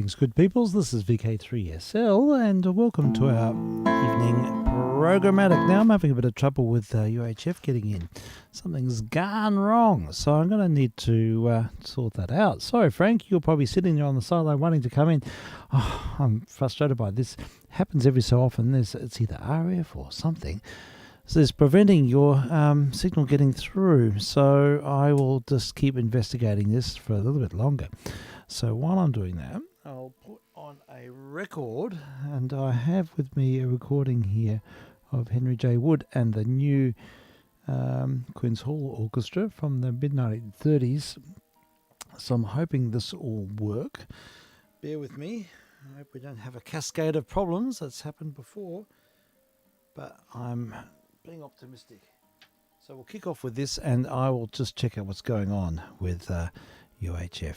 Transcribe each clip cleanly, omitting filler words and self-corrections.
Greetings, good peoples. This is vk3sl, and welcome to our evening programmatic. Now, I'm having a bit of trouble with UHF getting in. Something's gone wrong, so I'm going to need to sort that out. Sorry, Frank, you're probably sitting there on the sideline wanting to come in. Oh, I'm frustrated by this. It happens every so often. It's either RF or something. So it's preventing your signal getting through. So I will just keep investigating this for a little bit longer. So while I'm doing that, I'll put on a record, and I have with me a recording here of Henry J. Wood and the new Queen's Hall Orchestra from the mid-1930s. So I'm hoping this will work. Bear with me. I hope we don't have a cascade of problems. That's happened before, but I'm being optimistic. So we'll kick off with this, and I will just check out what's going on with UHF.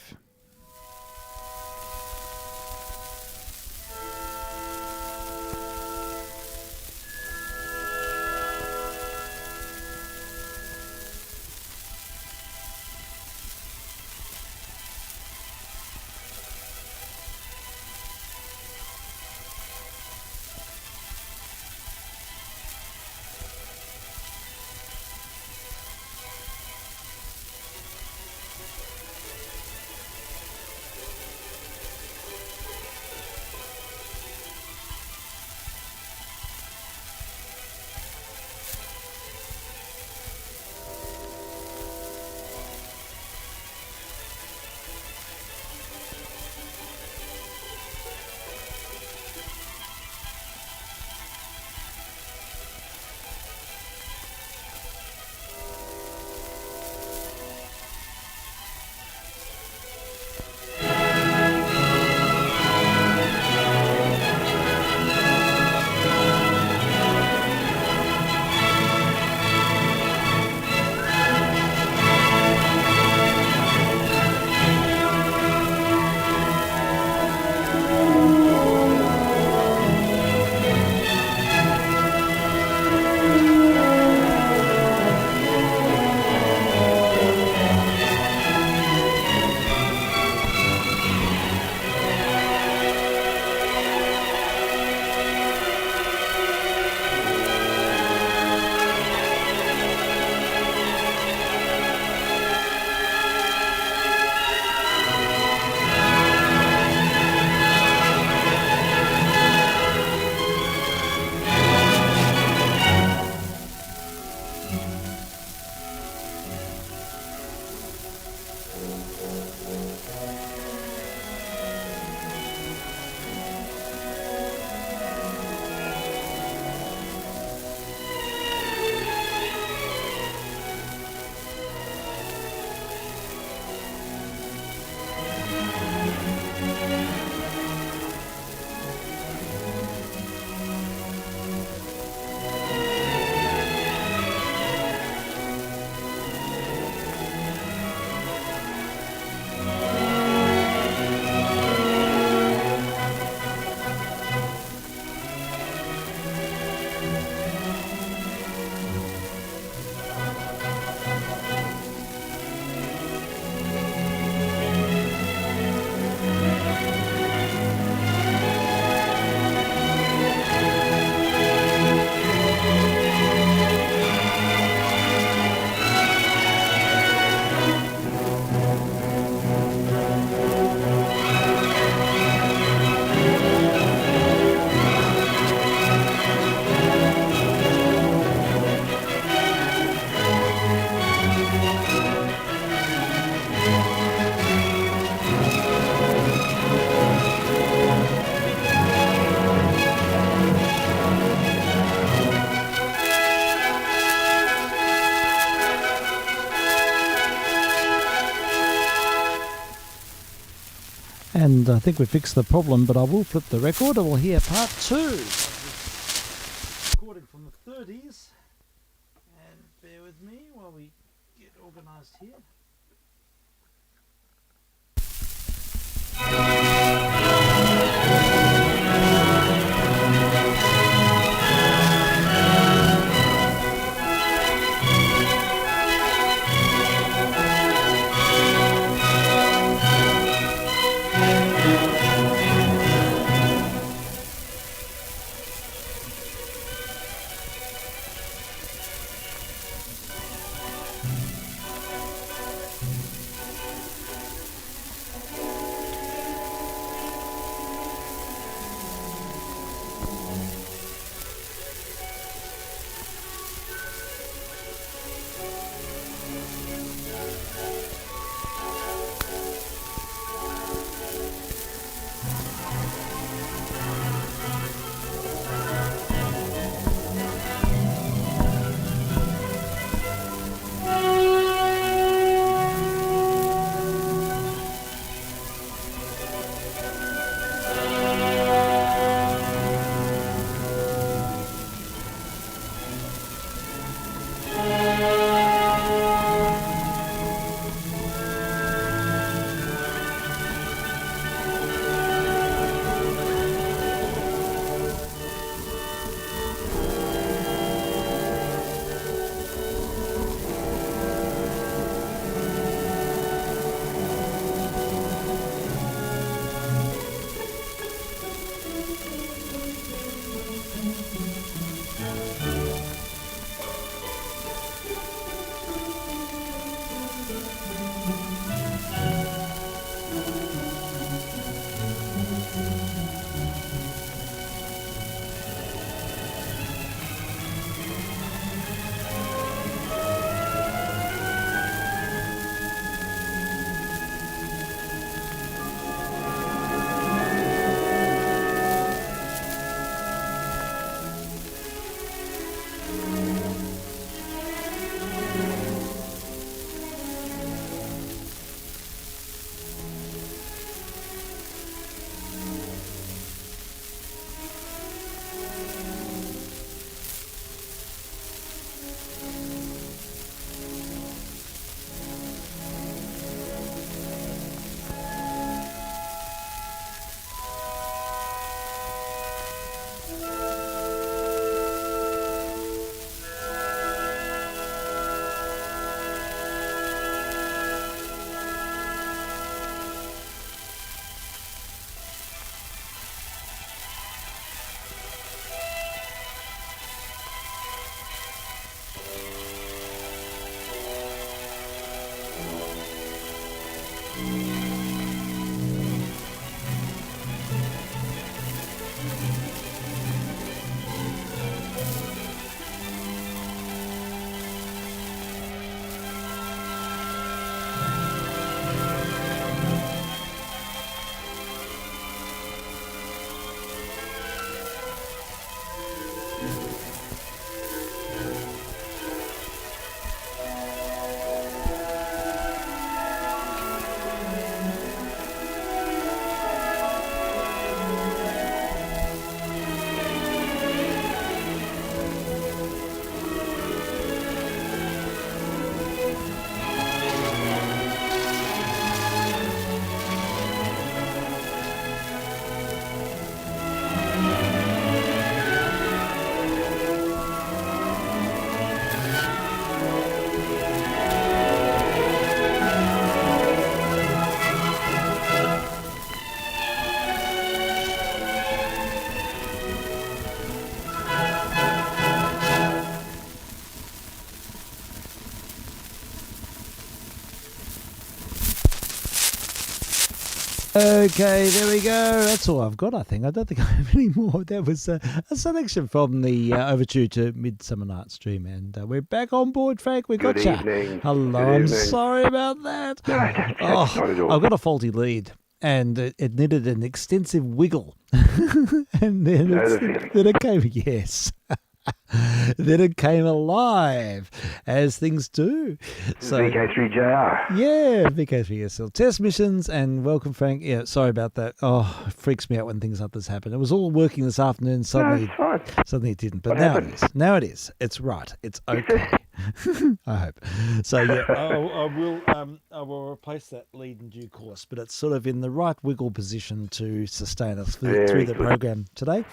And I think we fixed the problem, but I will flip the record and we'll hear part 2 of this recording from the 30s. And bear with me while we get organised here. Okay, there we go. That's all I've got, I think. I don't think I have any more. That was a selection from the Overture to Midsummer Night's Dream. And we're back on board, Frank. We got Good you. evening. Hello, Good I'm evening. sorry about that. No, that's not at all. I've got a faulty lead. And it needed an extensive wiggle. And then, Know the feeling. then it came, yes. Then it came alive, as things do. So vk3sl. yeah, vk3sl test missions, and welcome, Frank. Yeah, sorry about that. Oh, it freaks me out when things like this happen. It was all working this afternoon. Suddenly it didn't. But What now happened? it is. Now it is. It's right. It's okay. I hope. So yeah, I will replace that lead in due course. But it's sort of in the right wiggle position to sustain us through the good. program today.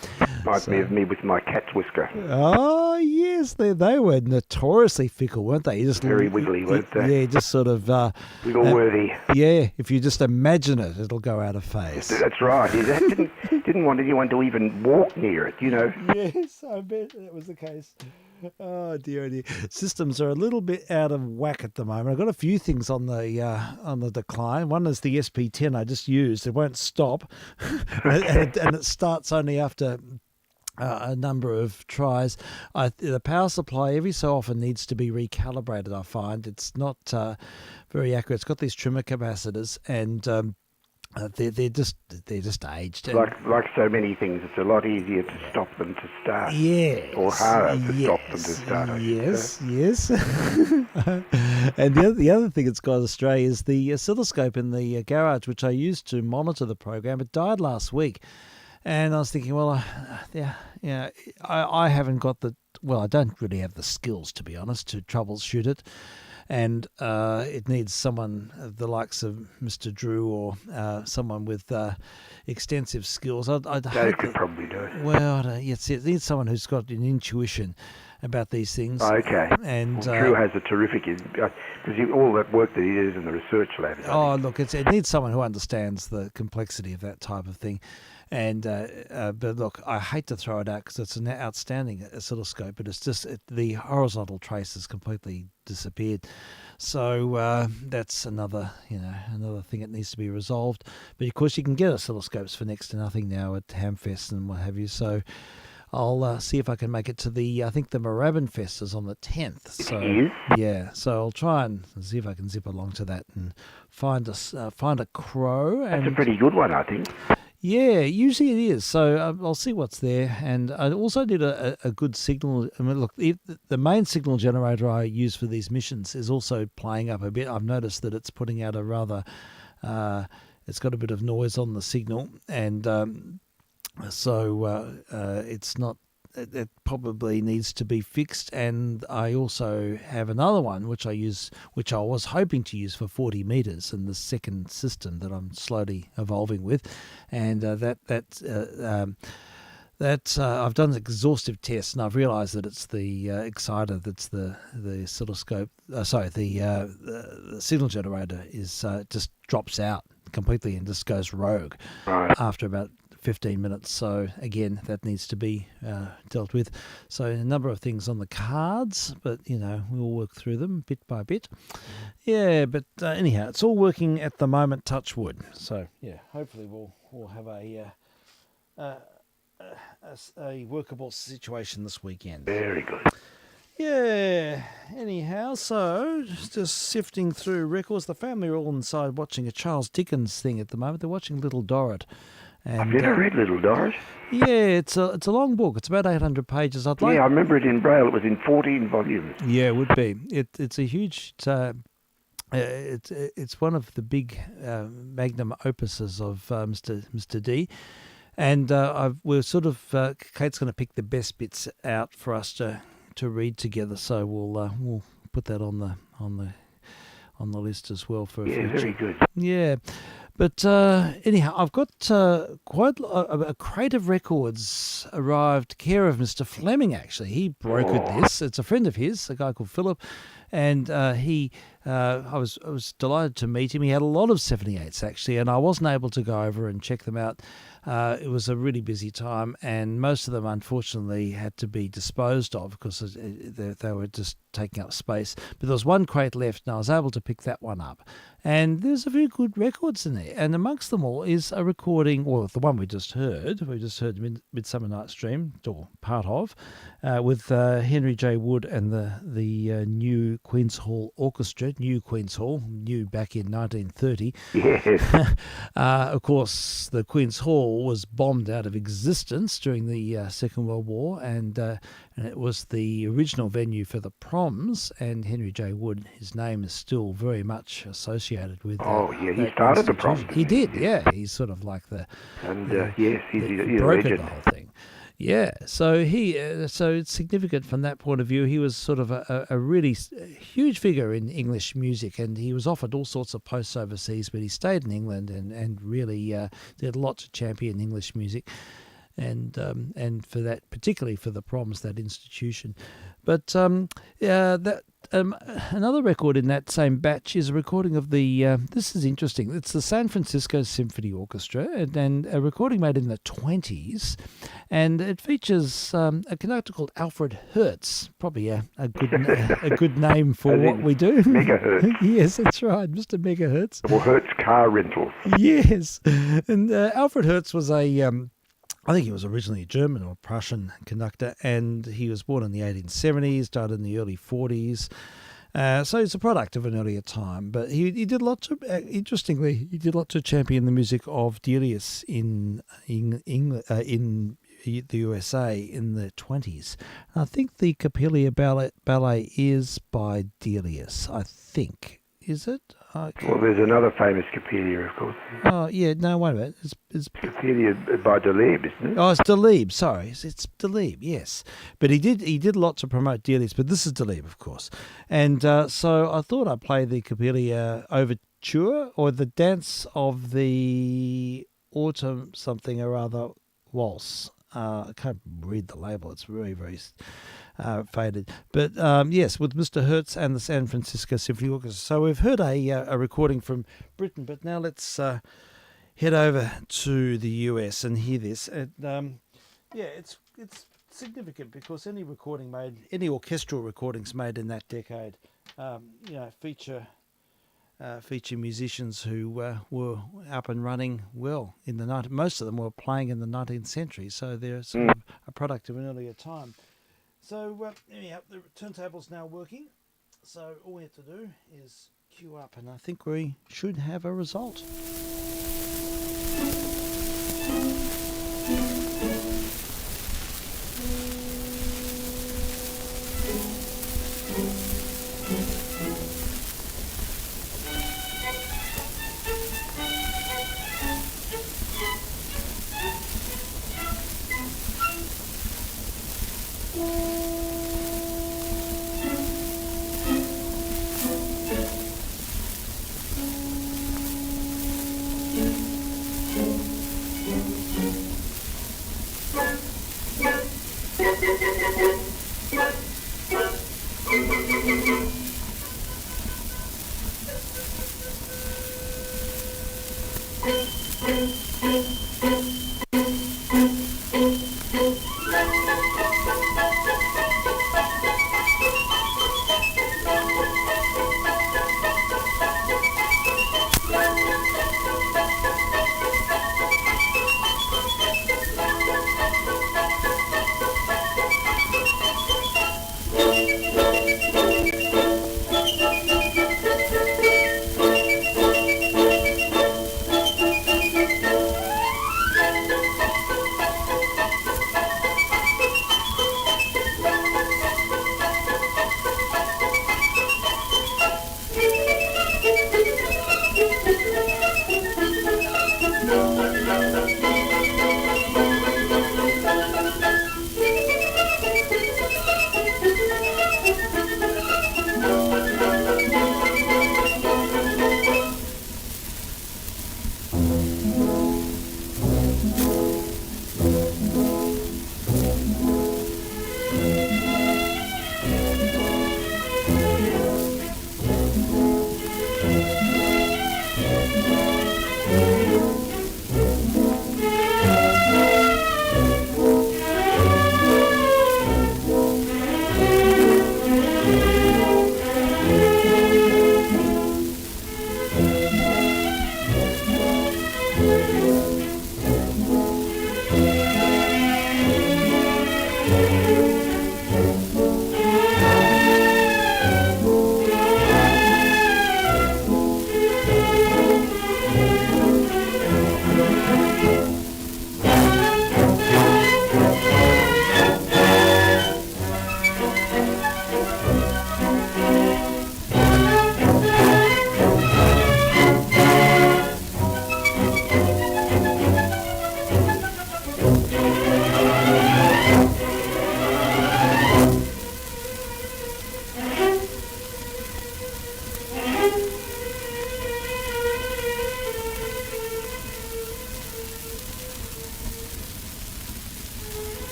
Reminds me of me with my cat's whisker. Oh yes, they were notoriously fickle, weren't they? You just Very wiggly, weren't they? Yeah, just sort of Wiggle-worthy. yeah. If you just imagine it, it'll go out of phase. That's right. He didn't want anyone to even walk near it, you know. Yes, I bet that was the case. Oh dear. Systems are a little bit out of whack at the moment. I've got a few things on the decline. One is the SP10 I just used. It won't stop, and it starts only after a number of tries. The power supply every so often needs to be recalibrated. I find it's not very accurate. It's got these trimmer capacitors, and they're just aged. Like so many things, it's a lot easier to stop them to start. Yes. Or harder to stop them to start. Yes. And the other thing it's got, Australia, is the oscilloscope in the garage, which I used to monitor the program. It died last week. And I was thinking, well, I haven't got I don't really have the skills, to be honest, to troubleshoot it. And it needs someone the likes of Mr. Drew or someone with extensive skills. Dave could probably do it. Well, yes, it needs someone who's got an intuition about these things. Okay. And Drew has a terrific, because all that work that he does in the research lab. Look, it needs someone who understands the complexity of that type of thing. And but look, I hate to throw it out because it's an outstanding oscilloscope, but it's just the horizontal trace has completely disappeared. So that's another thing that needs to be resolved. But of course, you can get oscilloscopes for next to nothing now at Hamfest and what have you. So I'll see if I can make it to I think the Moorabbin Fest is on the 10th. So yeah, so I'll try and see if I can zip along to that and find a crow. That's a pretty good one, I think. Yeah, usually it is. So I'll see what's there. And I also did a good signal. I mean, look, the main signal generator I use for these missions is also playing up a bit. I've noticed that it's putting out a rather, it's got a bit of noise on the signal. And so it's not, it probably needs to be fixed. And I also have another one which I was hoping to use for 40 meters in the second system that I'm slowly evolving with, and I've done exhaustive tests, and I've realised that it's the exciter that's the oscilloscope. The signal generator is just drops out completely and just goes rogue after about 15 minutes. So again, that needs to be dealt with. So a number of things on the cards, but we'll work through them bit by bit. Yeah, but anyhow, it's all working at the moment, touch wood. So yeah, hopefully we'll have a workable situation this weekend. Very good. Yeah, anyhow, so just sifting through records. The family are all inside watching a Charles Dickens thing at the moment. They're watching Little Dorrit. And, I've never read Little Dorrit. Yeah, it's a long book. It's about 800 pages. I remember it in Braille. It was in 14 volumes. Yeah, it would be. It's a huge. It's one of the big magnum opuses of Mr. D, and we're sort of Kate's going to pick the best bits out for us to read together. So we'll put that on the list as well for. Yeah, very good. Yeah. But anyhow, I've got quite a crate of records arrived, care of Mr. Fleming, actually. He brokered this. It's a friend of his, a guy called Philip, and I was delighted to meet him. He had a lot of 78s, actually, and I wasn't able to go over and check them out. It was a really busy time, and most of them, unfortunately, had to be disposed of because they were just taking up space. But there was one crate left, and I was able to pick that one up. And there's a few good records in there. And amongst them all is a recording, well, the one we just heard. We just heard Midsummer Night's Dream, or part of, with Henry J. Wood and the new Queen's Hall Orchestra, new Queen's Hall, new back in 1930. Yes. Of course, the Queen's Hall was bombed out of existence during the Second World War, and it was the original venue for the proms, and Henry J. Wood, his name is still very much associated with he started the proms. He did, yeah. He's sort of like yes, he's a brokered legend. the whole thing. Yeah, so so it's significant from that point of view. He was sort of a really huge figure in English music, and he was offered all sorts of posts overseas, but he stayed in England and really did a lot to champion English music. And for that, particularly for the proms, that institution. But another record in that same batch is a recording of the. This is interesting. It's the San Francisco Symphony Orchestra, and a recording made in the 20s, and it features a conductor called Alfred Hertz. Probably a good name for what we do. Megahertz. Yes, that's right, Mr. Megahertz. Or Hertz Car Rentals. Yes, and Alfred Hertz was I think he was originally a German or Prussian conductor, and he was born in the 1870s, died in the early 40s. So he's a product of an earlier time. But he did lots of, interestingly, he did lots to champion the music of Delius in the USA in the 20s. I think the Capella Ballet is by Delius, I think. Is it? Well, there's another famous Capella, of course. Oh, yeah, no, wait a minute. It's Capella by Delibes, isn't it? Oh, it's Delibes, sorry. It's Delibes, yes. But he did lots to promote Delibes, but this is Delibes, of course. And so I thought I'd play the Capella Overture, or the Dance of the Autumn something or other waltz. I can't read the label. It's very, very faded. But yes, with Mr. Hertz and the San Francisco Symphony Orchestra. So we've heard a recording from Britain, but now let's head over to the US and hear this. And it's significant because any orchestral recordings made in that decade, feature musicians who were up and running well in the night. Most of them were playing in the 19th century, so they're sort of a product of an earlier time. So anyhow, the turntable's now working. So all we have to do is queue up, and I think we should have a result.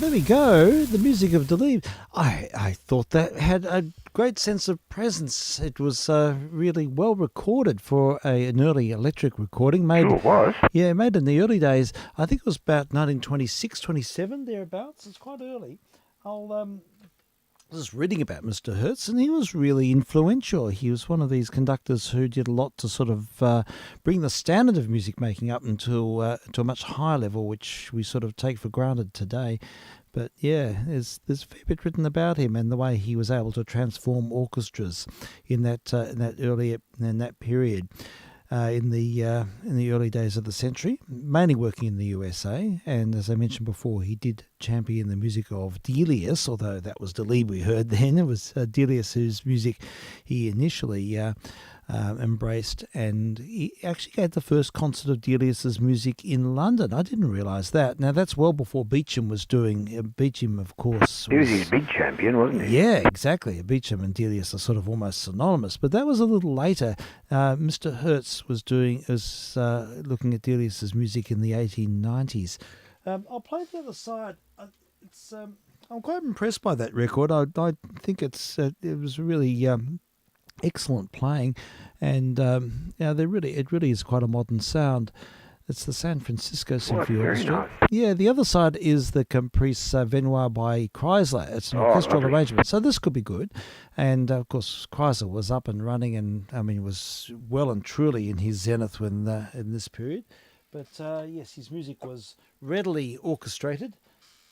There we go, the music of Deleve. I thought that had a great sense of presence. It was really well recorded for an early electric recording. Sure was. Yeah, made in the early days. I think it was about 1926, 27, thereabouts. It's quite early. I was reading about Mr. Hertz, and he was really influential. He was one of these conductors who did a lot to sort of bring the standard of music making up to a much higher level, which we sort of take for granted today. But yeah, there's a fair bit written about him and the way he was able to transform orchestras in that period. In the early days of the century, mainly working in the USA, and as I mentioned before, he did champion the music of Delius, although that was Deleve we heard then. It was Delius whose music he initially embraced, and he actually gave the first concert of Delius's music in London. I didn't realise that. Now, that's well before Beecham was doing. Beecham, of course, he was his big champion, wasn't he? Yeah, exactly. Beecham and Delius are sort of almost synonymous, but that was a little later. Mr. Hertz was looking at Delius's music in the 1890s. I'll play the other side. I'm quite impressed by that record. I think it was really excellent playing, and it really is quite a modern sound. It's the San Francisco Symphony Orchestra. Nice. Yeah, the other side is the Caprice Venoir by Chrysler. It's an orchestral arrangement, so this could be good. And of course, Chrysler was up and running, and was well and truly in his zenith in this period. But yes, his music was readily orchestrated,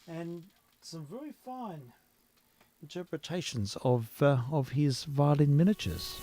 and some very fine interpretations of his violin miniatures.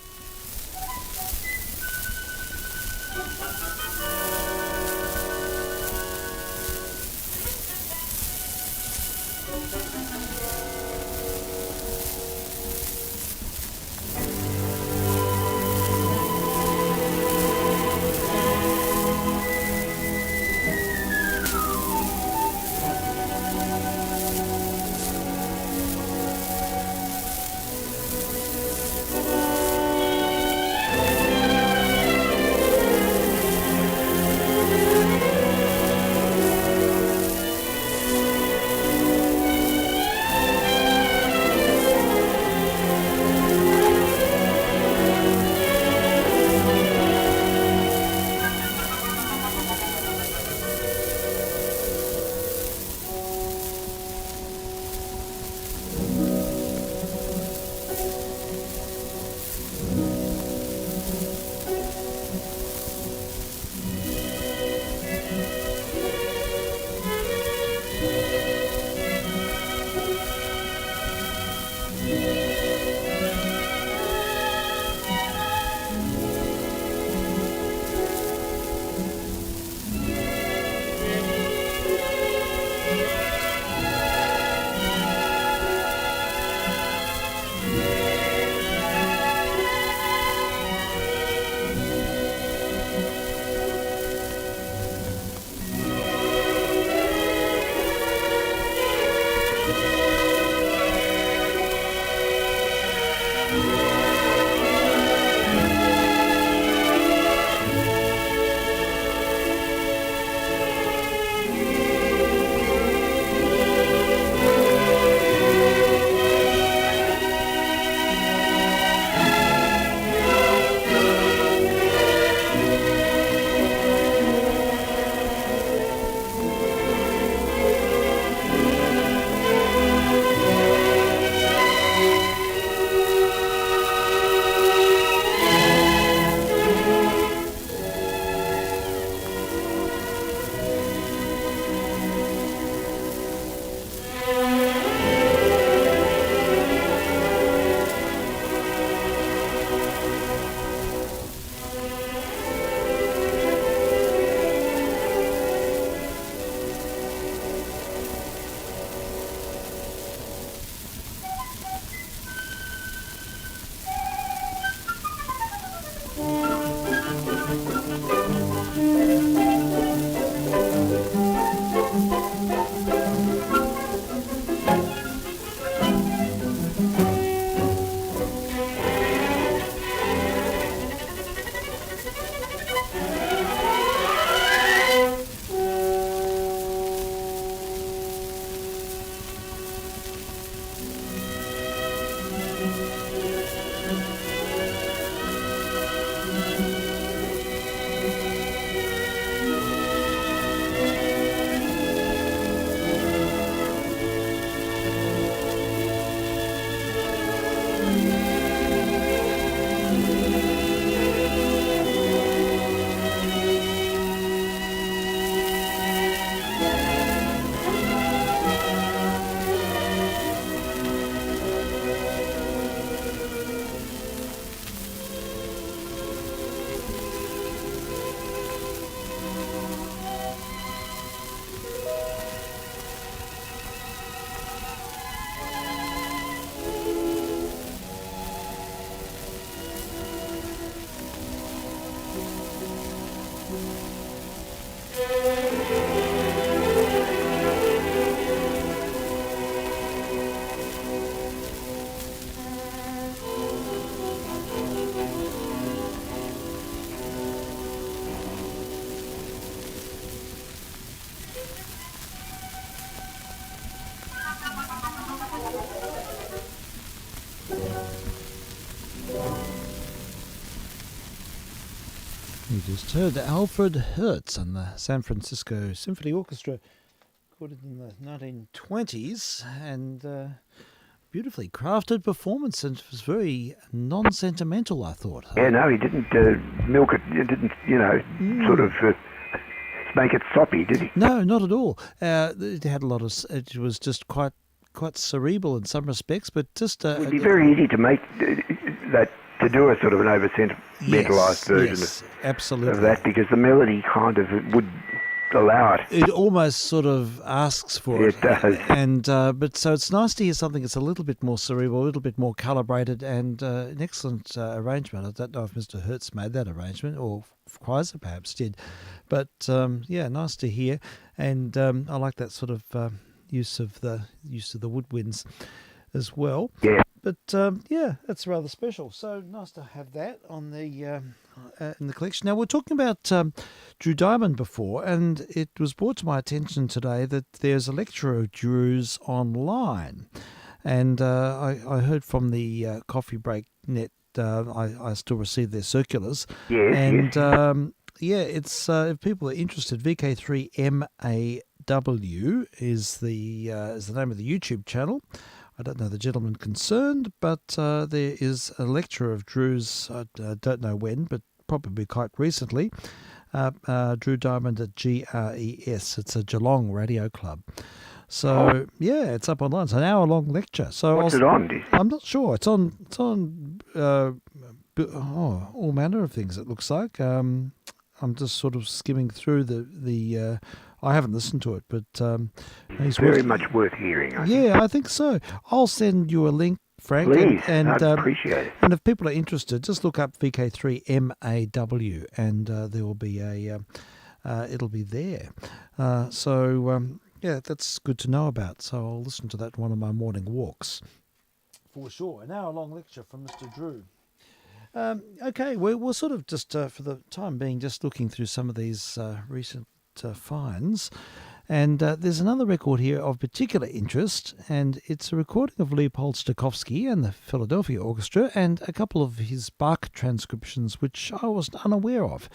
just heard Alfred Hertz and the San Francisco Symphony Orchestra, recorded in the 1920s, and beautifully crafted performance, and it was very non-sentimental, I thought. Yeah, no, he didn't milk it. He didn't, sort of make it soppy, did he? No, not at all. It had a lot of. It was just quite cerebral in some respects, but just. It would be very easy to make that. To do a sort of an over-sentimentalised version absolutely. of that, because the melody kind of would allow it. It almost sort of asks for it. It does. And but so it's nice to hear something that's a little bit more cerebral, a little bit more calibrated, and an excellent arrangement. I don't know if Mr. Hertz made that arrangement, or Kreiser perhaps did, but nice to hear. And I like that sort of use of the woodwinds as well. Yeah. But that's rather special. So nice to have that on the in the collection. Now, we're talking about Drew Diamond before, and it was brought to my attention today that there's a lecture of Drew's online, and I heard from the Coffee Break Net. I still receive their circulars. Yes. And it's if people are interested, vk3sl is the name of the YouTube channel. I don't know the gentleman concerned, but there is a lecture of Drew's, I don't know when, but probably quite recently, Drew Diamond at GRES. It's a Geelong radio club. So, it's up online. It's an hour-long lecture. So what's it on? I'm not sure. It's on all manner of things, it looks like. I'm just sort of skimming through the I haven't listened to it, but it's very much worth hearing. I think. I think so. I'll send you a link, Frank. Please, and I'd appreciate it. And if people are interested, just look up VK3MAW, and there will be it'll be there. That's good to know about. So I'll listen to that one of my morning walks, for sure. An hour-long lecture from Mr. Drew. Okay, we're sort of just, for the time being, just looking through some of these recent finds. And there's another record here of particular interest, and it's a recording of Leopold Stokowski and the Philadelphia Orchestra, and a couple of his Bach transcriptions, which I was unaware of.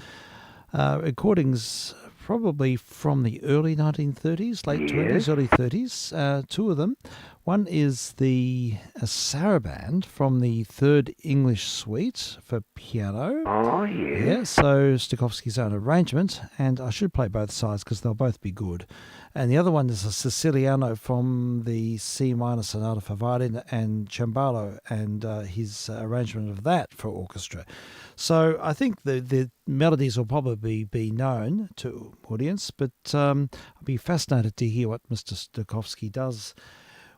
Recordings probably from the early 1930s, late 20s, early 30s, two of them. One is the Saraband from the Third English Suite for piano. Oh, yeah. Yeah, so Stokowski's own arrangement, and I should play both sides because they'll both be good. And the other one is a Siciliano from the C minor sonata for violin and cembalo, and his arrangement of that for orchestra. So I think the melodies will probably be known to audience, but I'll be fascinated to hear what Mr. Stokowski does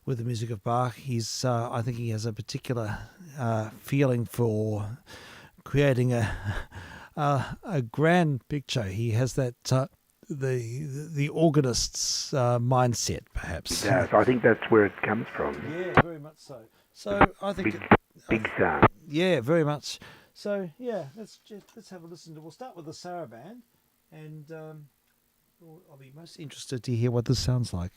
with the music of Bach. I think he has a particular feeling for creating a grand picture. He has that the organist's mindset, perhaps. It does. I think that's where it comes from. Yeah, very much so. So I think big sound. Yeah, very much. So let's have a listen. We'll start with the Saraband, and I'll be most interested to hear what this sounds like.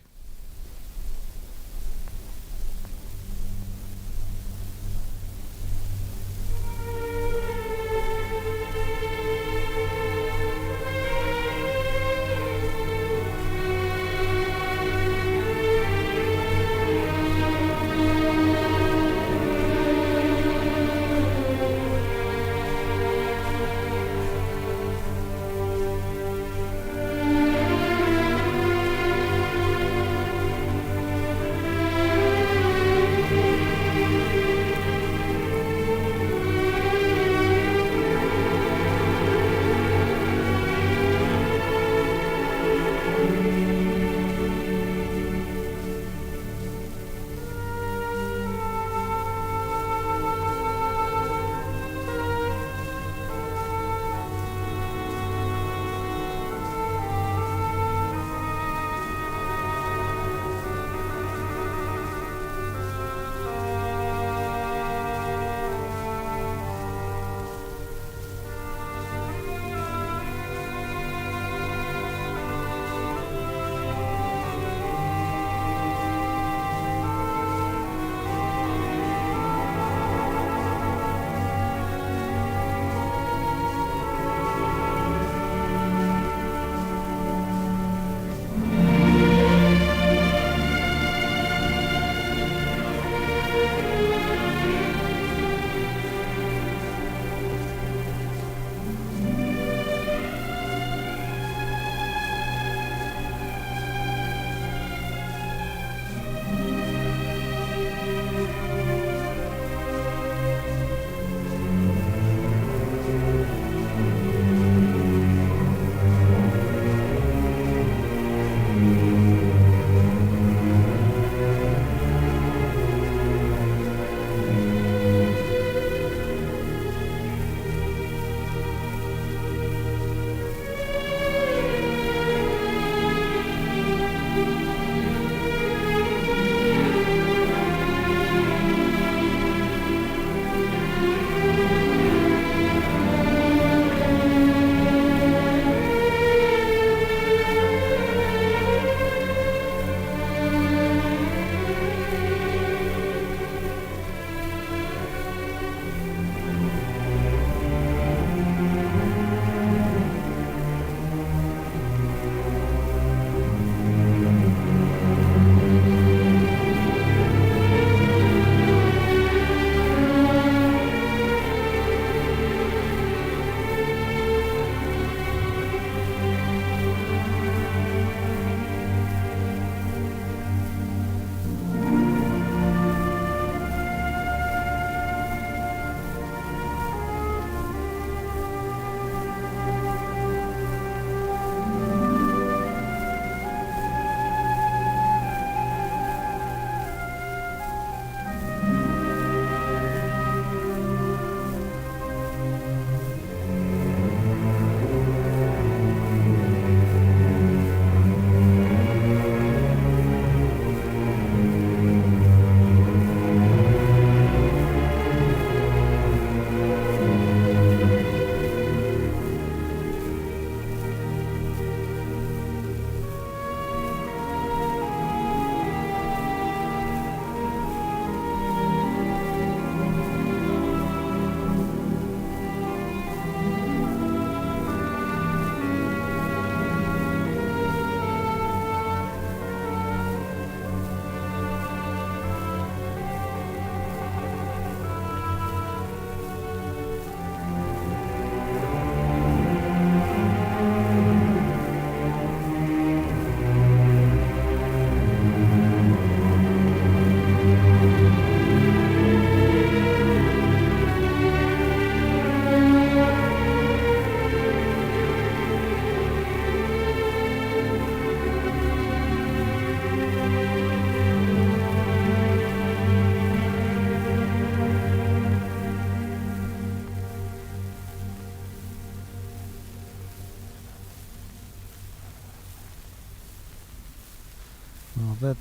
Well, that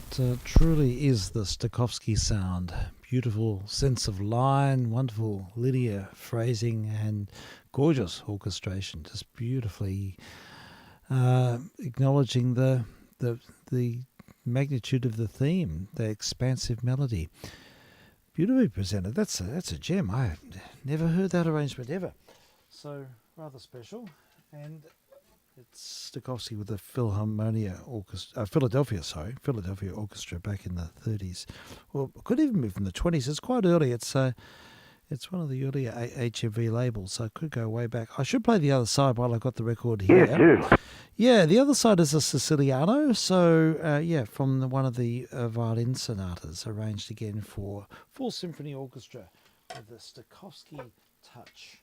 truly is the Stokowski sound. Beautiful sense of line, wonderful linear phrasing, and gorgeous orchestration. Just beautifully acknowledging the magnitude of the theme, the expansive melody. Beautifully presented. That's a gem. I never heard that arrangement ever. So rather special, and it's Stokowski with the Philadelphia Orchestra back in the 30s. Well, it could even be from the 20s. It's quite early. It's one of the earlier HMV labels, so it could go way back. I should play the other side while I've got the record here. Yeah, do. Yeah, the other side is a Siciliano, so from one of the violin sonatas, arranged again for full symphony orchestra with the Stokowski touch.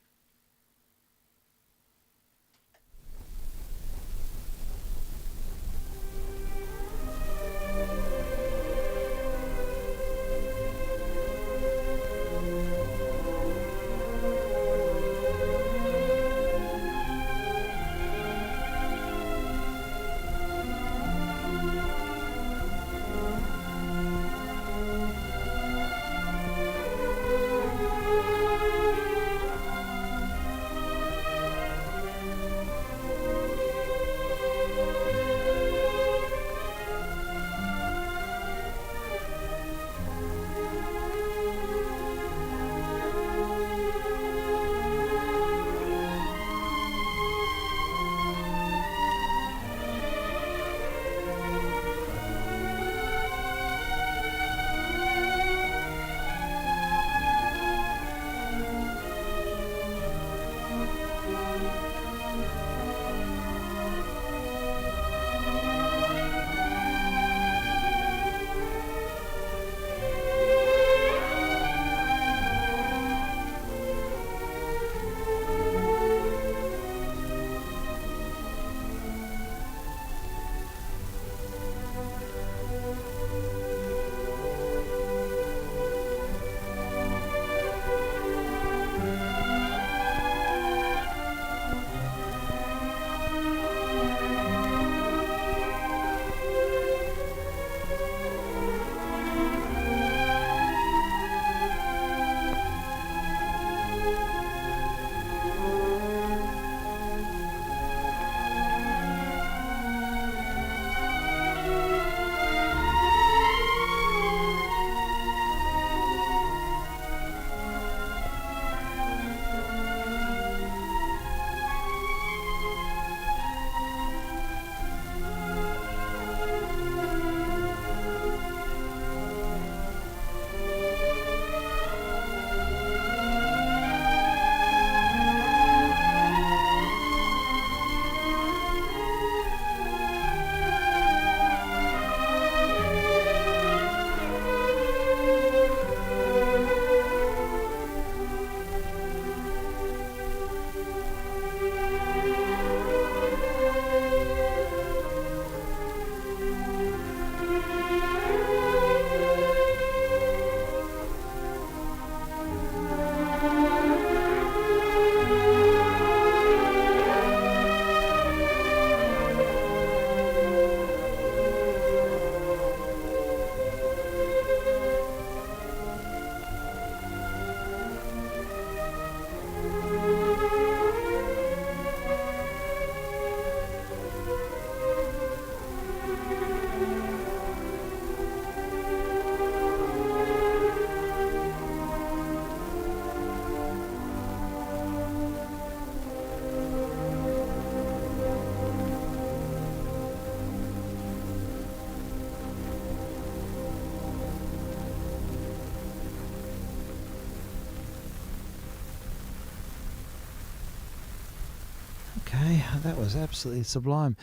Okay, that was absolutely sublime.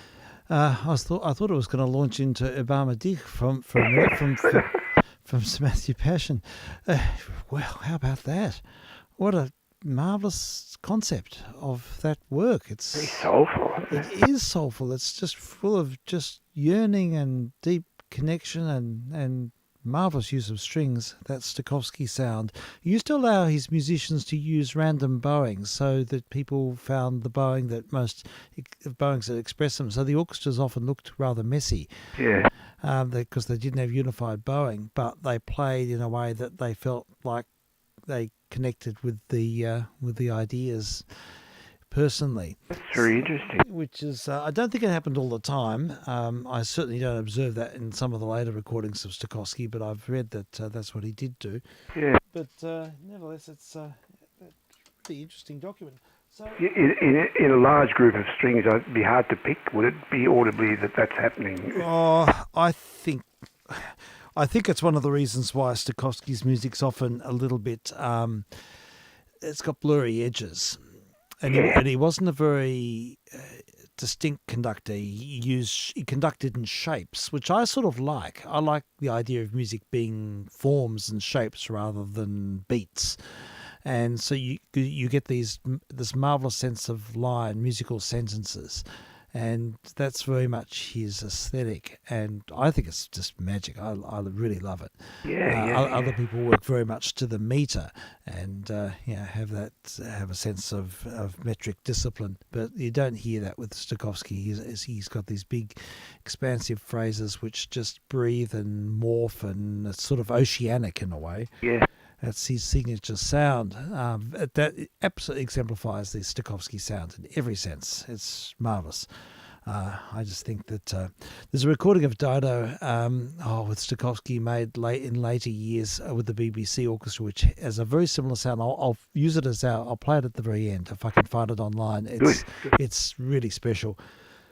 I thought it was going to launch into Obama Dick from Sir Matthew Passion. Well, how about that? What a marvelous concept of that work. It's Very soulful. it is soulful. It's just full of just yearning and deep connection and marvellous use of strings, that Stokowski sound. He used to allow his musicians to use random bowing so that people found the bowings that express them. So the orchestras often looked rather messy. Yeah. Because they didn't have unified bowing, but they played in a way that they felt like they connected with the ideas personally. That's very interesting. Which is, I don't think it happened all the time. I certainly don't observe that in some of the later recordings of Stokowski, but I've read that that's what he did do. Yeah. But nevertheless, it's a pretty interesting document. So, in a large group of strings, it'd be hard to pick. Would it be audibly that's happening? I think it's one of the reasons why Stokowski's music's often a little bit. It's got blurry edges, and he wasn't a very distinct conductor. He conducted in shapes, which I sort of like. I like the idea of music being forms and shapes rather than beats. And so you get this marvelous sense of line, musical sentences, and that's very much his aesthetic. And I think it's just magic. I really love it. Other people work very much to the meter, and have a sense of metric discipline. But you don't hear that with Stokowski. He's got these big, expansive phrases which just breathe and morph, and it's sort of oceanic in a way. Yeah. That's his signature sound. That absolutely exemplifies the Stokowski sound in every sense. It's marvellous. I just think that there's a recording of Dido with Stokowski made in later years with the BBC Orchestra, which has a very similar sound. I'll use it I'll play it at the very end if I can find it online. It's really special.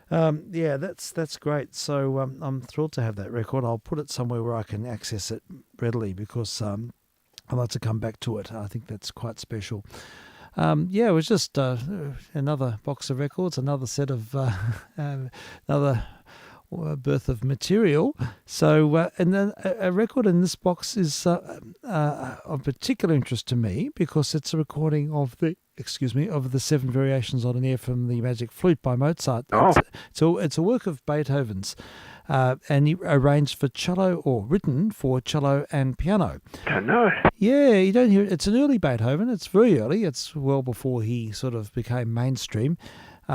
That's great. So I'm thrilled to have that record. I'll put it somewhere where I can access it readily because I'd like to come back to it. I think that's quite special. It was just another box of records, another set of another birth of material. So, and then a record in this box is of particular interest to me because it's a recording of the 7 Variations on an Air from the Magic Flute by Mozart. It's a work of Beethoven's. And he arranged for cello, or written for cello and piano. Don't know. Yeah, you don't hear it. It's an early Beethoven. It's very early. It's well before he sort of became mainstream,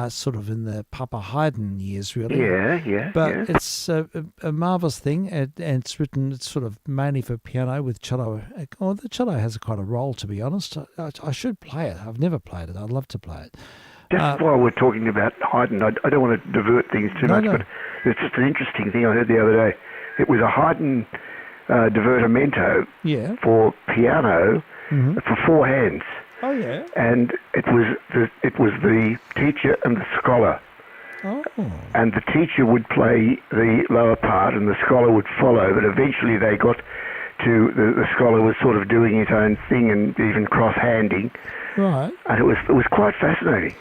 sort of in the Papa Haydn years, really. Yeah. But it's a marvellous thing, and it's written. It's sort of mainly for piano with cello. Oh, the cello has quite a role, to be honest. I should play it. I've never played it. I'd love to play it. Just while we're talking about Haydn, I don't want to divert things too much, but it's just an interesting thing I heard the other day. It was a Haydn divertimento for piano for 4 hands. Oh yeah. And it was the teacher and the scholar. Oh. And the teacher would play the lower part and the scholar would follow, but eventually they got to the scholar was sort of doing his own thing and even cross-handing. Right. And it was quite fascinating.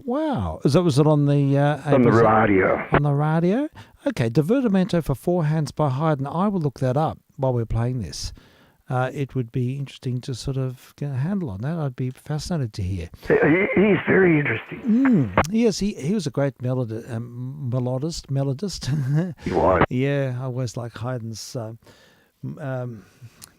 Wow. Was it on the... on the radio. On the radio? Okay, Divertimento for 4 hands by Haydn. I will look that up while we're playing this. It would be interesting to sort of get a handle on that. I'd be fascinated to hear. He's very interesting. Yes, he was a great melodist. He was. Yeah, I always like Haydn's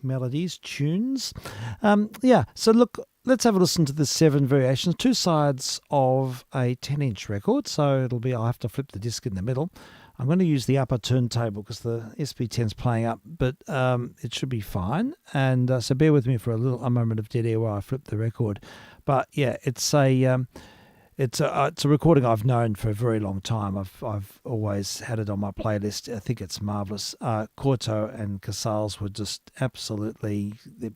melodies, tunes. So look, let's have a listen to the 7 Variations, 2 sides of a 10-inch record. So I'll have to flip the disc in the middle. I'm going to use the upper turntable because the SP10's playing up, but it should be fine. And so bear with me for a moment of dead air while I flip the record. But yeah, it's a recording I've known for a very long time. I've always had it on my playlist. I think it's marvelous. Corto and Casals were just absolutely the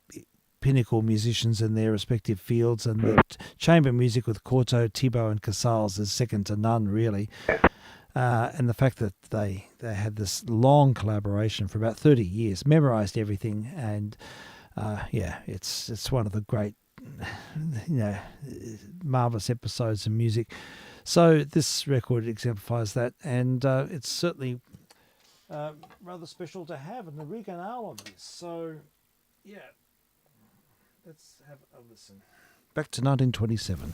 pinnacle musicians in their respective fields, and the chamber music with Corto, Thibaut, and Casals is second to none, really. And the fact that they had this long collaboration for about 30 years, memorized everything, and it's one of the great, marvelous episodes of music. So this record exemplifies that, and it's certainly rather special to have an original on this. So, yeah, let's have a listen. Back to 1927.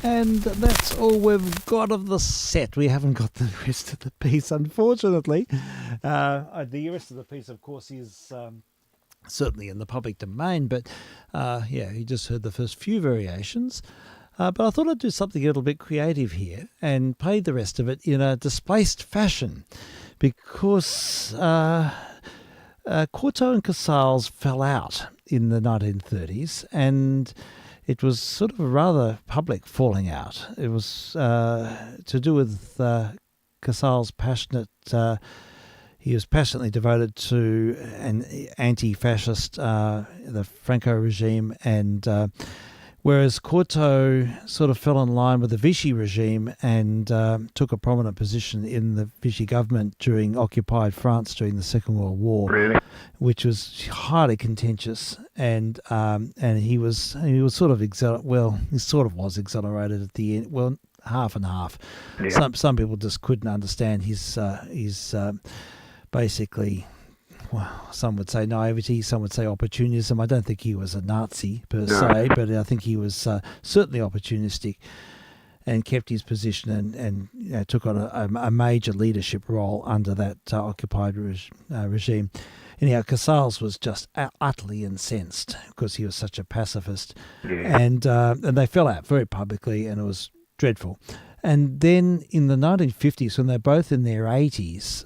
And that's all we've got of the set. We haven't got the rest of the piece, unfortunately. The rest of the piece, of course, is certainly in the public domain, but you just heard the first few variations. But I thought I'd do something a little bit creative here and play the rest of it in a displaced fashion, because Corto and Casals fell out in the 1930s, and it was sort of a rather public falling out. It was to do with Casals' passionate... he was passionately devoted to an anti-fascist, the Franco regime, and whereas Corto sort of fell in line with the Vichy regime and took a prominent position in the Vichy government during occupied France during the Second World War, Really? which was highly contentious, and he was sort of he sort of was exonerated at the end. Well, half and half. Yeah. Some people just couldn't understand his basically, well, some would say naivety, some would say opportunism. I don't think he was a Nazi per se, but I think he was certainly opportunistic and kept his position and took on a major leadership role under that occupied regime. Anyhow, Casals was just utterly incensed because he was such a pacifist, and they fell out very publicly, and it was dreadful. And then in the 1950s, when they're both in their 80s,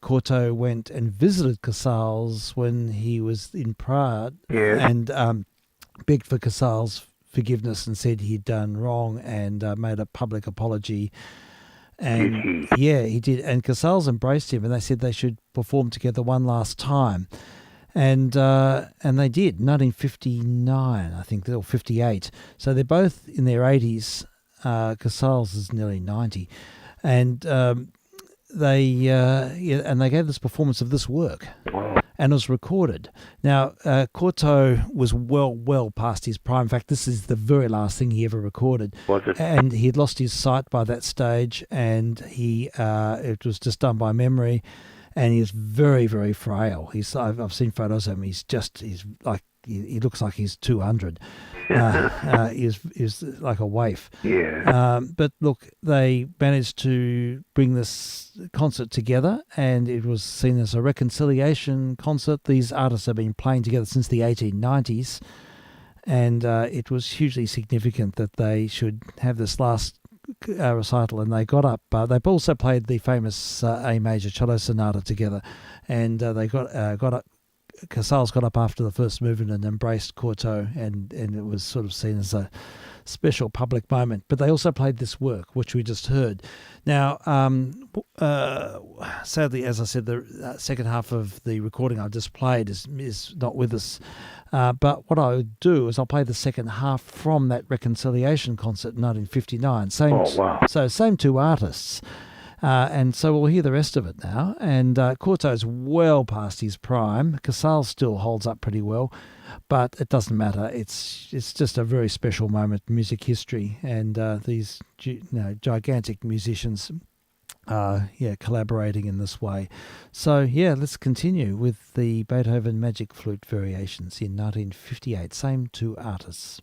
Corto went and visited Casals when he was in Prague, and begged for Casals' forgiveness and said he'd done wrong, and made a public apology. And he did. And Casals embraced him, and they said they should perform together one last time. And they did, 1959, I think, or 58. So they're both in their 80s. Casals is nearly 90, and they gave this performance of this work, and it was recorded. Now, Corto was well past his prime. In fact, this is the very last thing he ever recorded. Was it? And he had lost his sight by that stage, and it was just done by memory, and he was very, very frail. I've seen photos of him. He looks like he's 200. Is like a waif. Yeah. But look, they managed to bring this concert together, and it was seen as a reconciliation concert. These artists have been playing together since the 1890s, and it was hugely significant that they should have this last recital. And they got up. They also played the famous A major cello sonata together, and they got up. Casals got up after the first movement and embraced Cortot, and it was sort of seen as a special public moment. But they also played this work, which we just heard. Now, sadly, as I said, the second half of the recording I just played is not with us. But what I would do is I'll play the second half from that Reconciliation concert in 1959. Same two artists. And so we'll hear the rest of it now. And Cortot's well past his prime. Casals still holds up pretty well, but it doesn't matter. It's just a very special moment in music history, and these gigantic musicians collaborating in this way. So let's continue with the Beethoven Magic Flute Variations in 1958. Same two artists.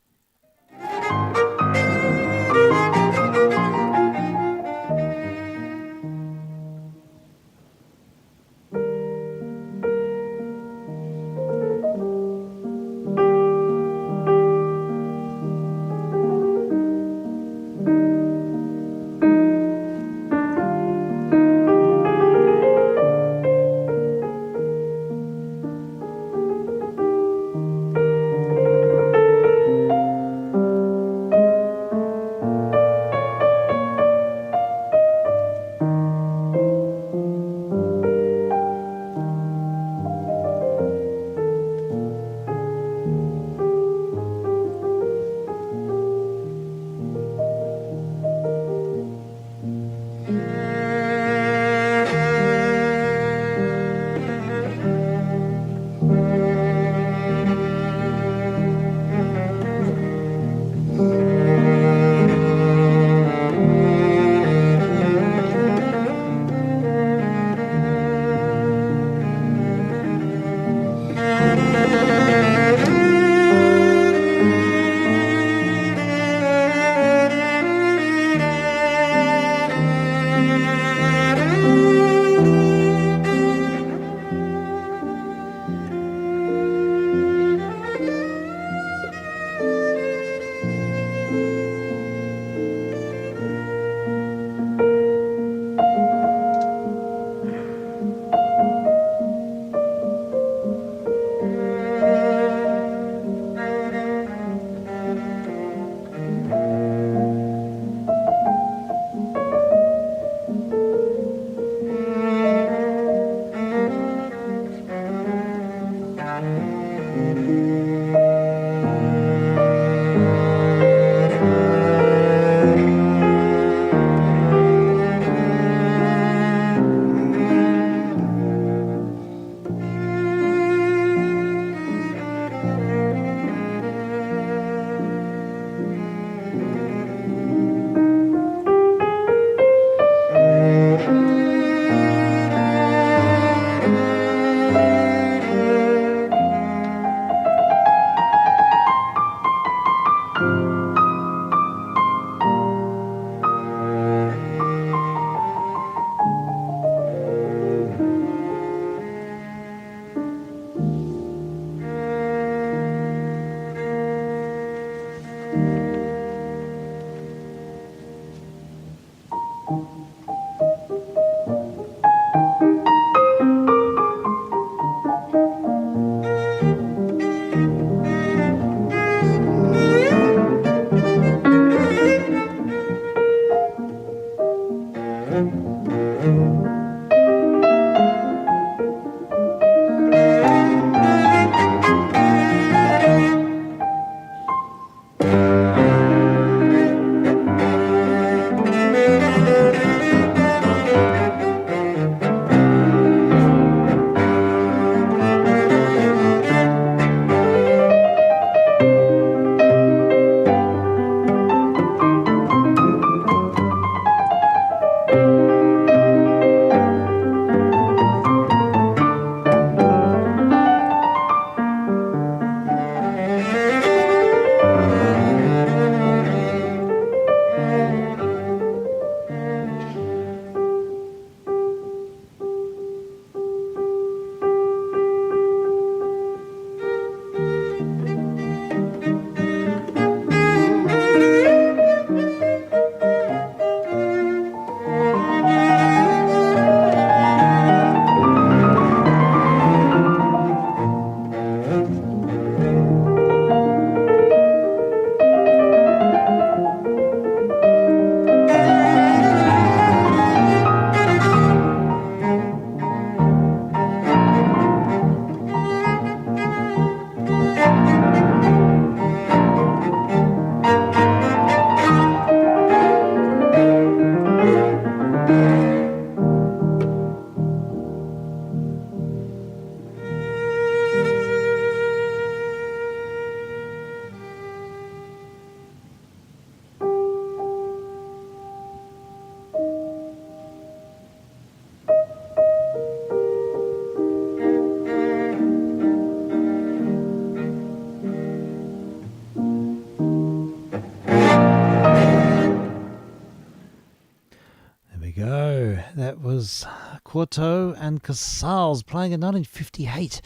go. That was Courtauld and Casals playing in 1958.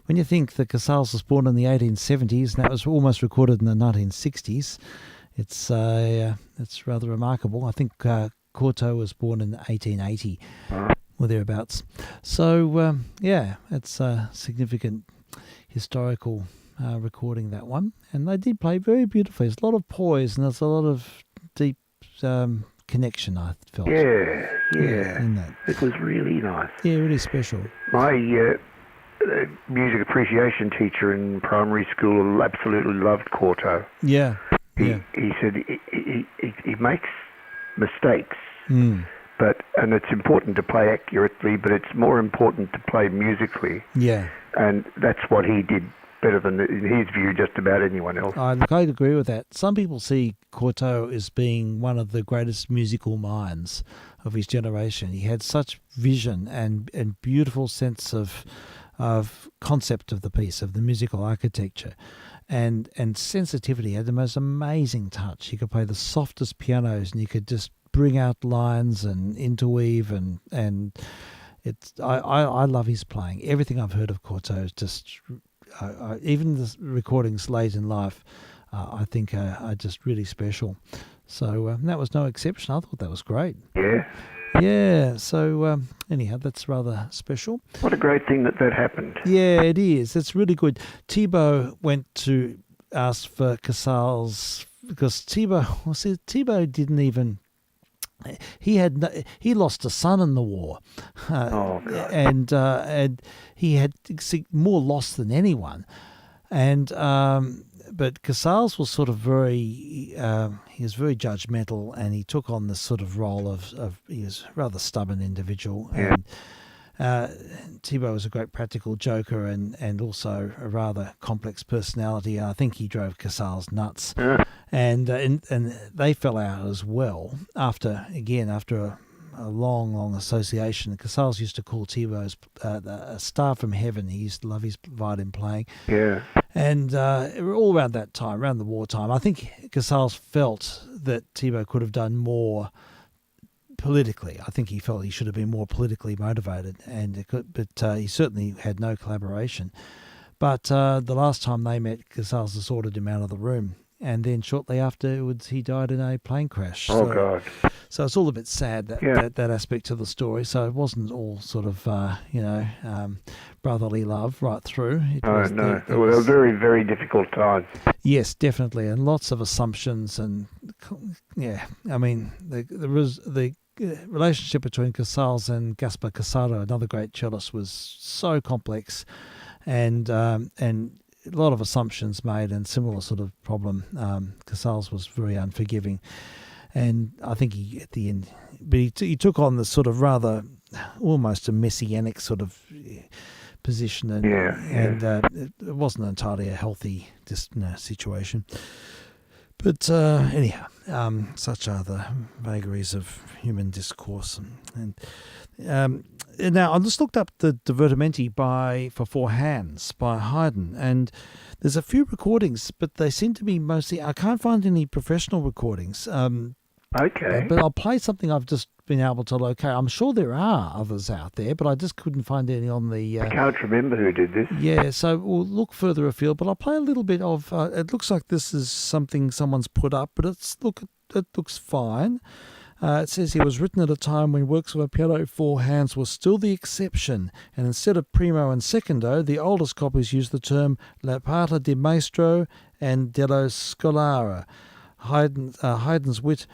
When you think that Casals was born in the 1870s and that was almost recorded in the 1960s, it's rather remarkable. I think Courtauld was born in 1880 or thereabouts. So, it's a significant historical recording, that one. And they did play very beautifully. There's a lot of poise and there's a lot of deep connection, I felt. Yeah. In that. It was really nice. Yeah, really special. My music appreciation teacher in primary school absolutely loved Courtauld. Yeah. He said he makes mistakes, and it's important to play accurately, but it's more important to play musically. Yeah. And that's what he did better than, in his view, just about anyone else. I'd agree with that. Some people see Courtauld as being one of the greatest musical minds of his generation. He had such vision and beautiful sense of concept of the piece, of the musical architecture, and sensitivity. He had the most amazing touch. He could play the softest pianos, and he could just bring out lines and interweave, and it's I love his playing. Everything I've heard of Courtauld is just even the recordings late in life, I think are just really special. So that was no exception. I thought that was great. Yeah, so anyhow, that's rather special. What a great thing that happened. Yeah, it is. It's really good. Thibaut went to ask for Casals because Thibaut didn't even... He lost a son in the war, and he had more loss than anyone, and but Casals was sort of he was very judgmental, and he took on this sort of role of he was a rather stubborn individual, and Thibaut was a great practical joker and also a rather complex personality. I think he drove Casals nuts. And they fell out as well after a long association. Casals used to call Thibaut a star from heaven. He used to love his violin playing. Yeah. And all around that time, around the wartime, I think Casals felt that Thibaut could have done more politically. I think he felt he should have been more politically motivated, but he certainly had no collaboration. But the last time they met, Casals just ordered him out of the room. And then shortly afterwards, he died in a plane crash. God! So it's all a bit sad that aspect of the story. So it wasn't all sort of brotherly love right through. It was a very, very difficult time. Yes, definitely, and lots of assumptions and I mean the relationship between Casals and Gaspar Casado, another great cellist, was so complex, and a lot of assumptions made and similar sort of problem. Casals was very unforgiving, and I think he at the end, but he took on this sort of rather almost a messianic sort of position, and it wasn't entirely a healthy situation. But anyhow, such are the vagaries of human discourse, and now I just looked up the Divertimenti for four hands by Haydn, and there's a few recordings, but they seem to be mostly... I can't find any professional recordings. Okay. But I'll play something I've just been able to locate. I'm sure there are others out there, but I just couldn't find any on the... I can't remember who did this. Yeah, so we'll look further afield, but I'll play a little bit of... it looks like this is something someone's put up, but it looks fine. It says here, was written at a time when works of a piano four hands was still the exception, and instead of primo and secondo, the oldest copies use the term la parte di maestro and dello scolaro. Haydn's wit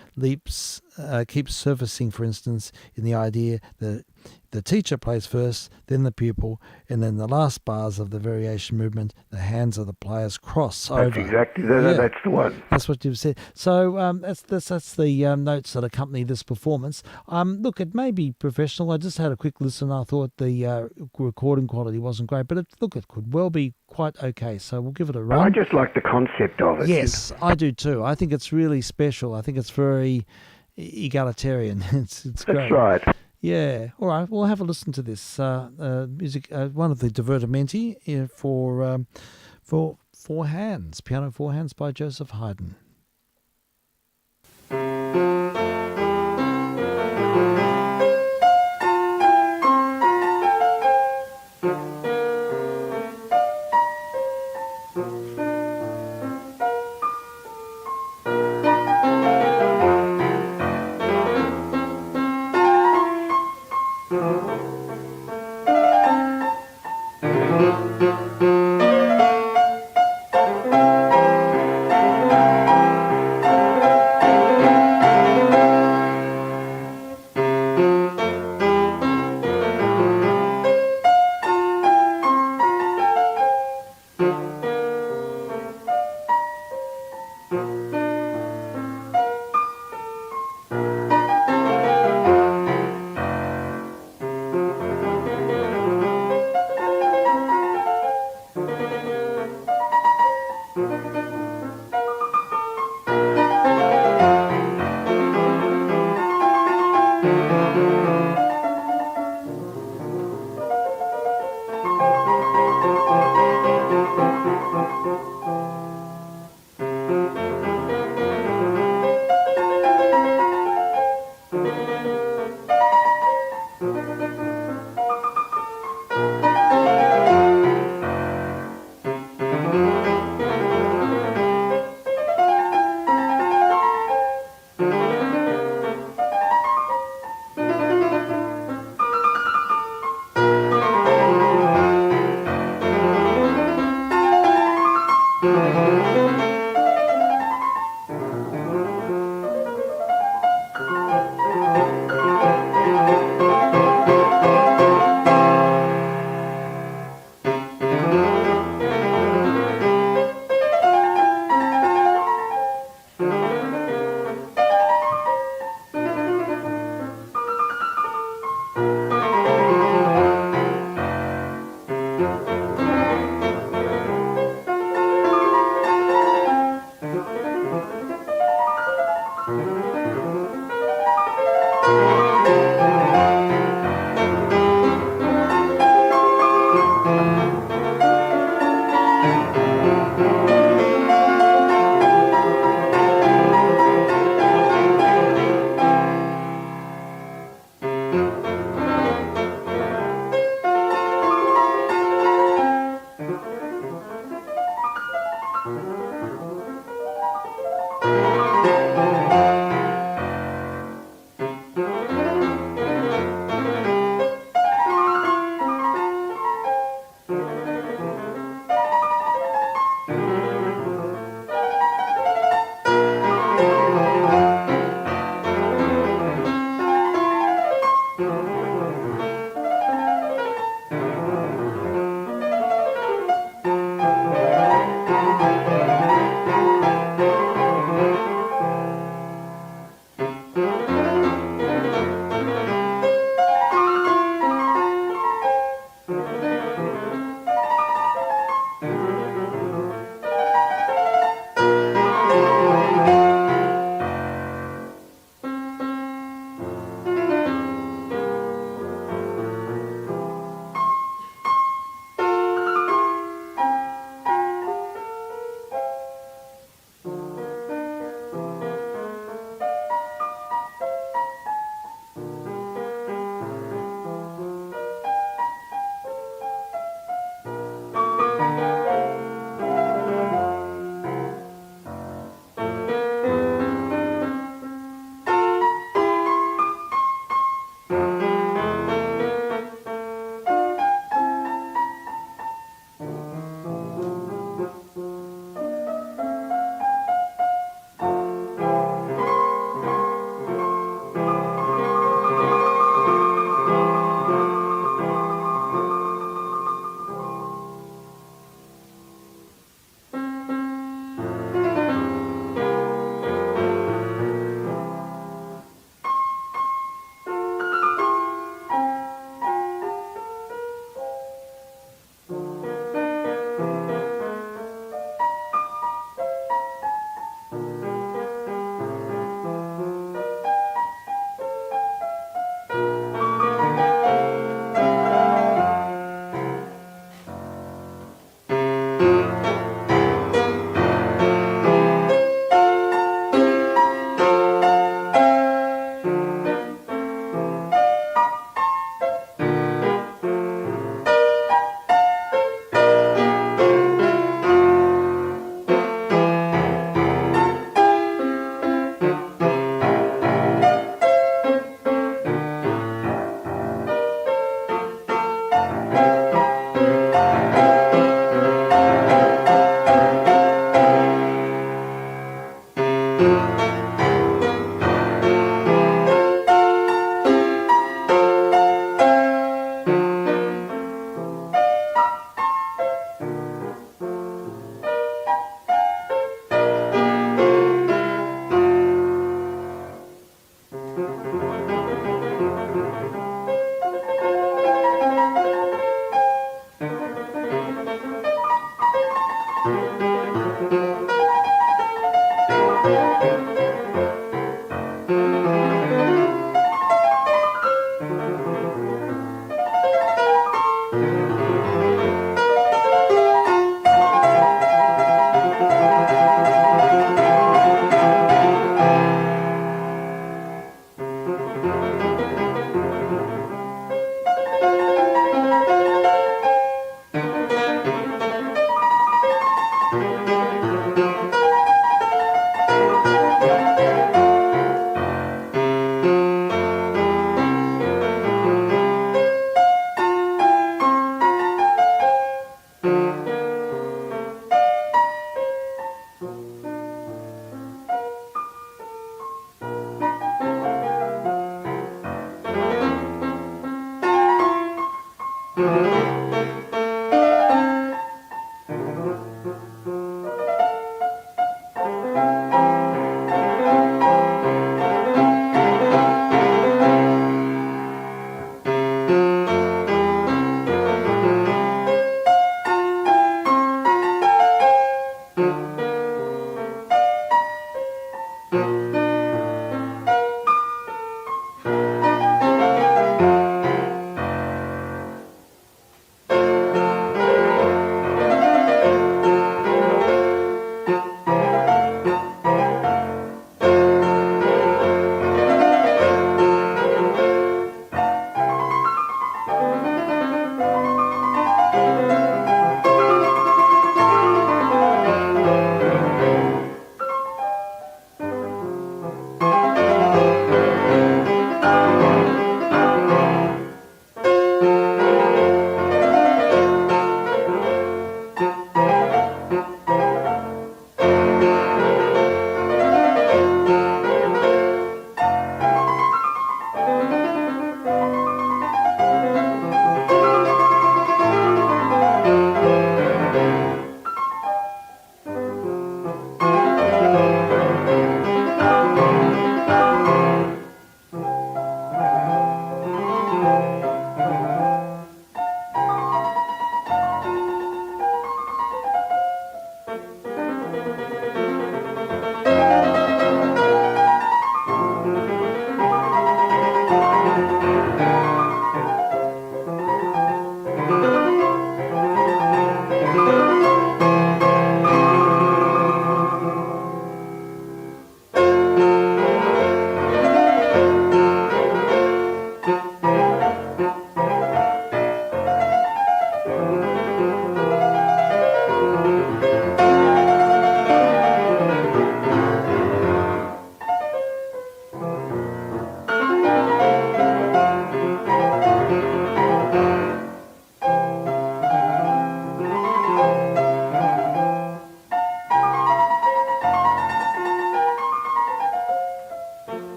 keeps surfacing, for instance, in the idea that the teacher plays first, then the pupil, and then the last bars of the variation movement, the hands of the players cross over. That's exactly that's the one. That's what you've said. So that's the notes that accompany this performance. Look, it may be professional. I just had a quick listen. I thought the recording quality wasn't great, but it could well be quite okay. So we'll give it a run. I just like the concept of it. Yes, I do too. I think it's really special. I think it's very egalitarian. It's great. That's right. Yeah. All right. We'll have a listen to this music. One of the Divertimenti for four hands, piano four hands by Joseph Haydn.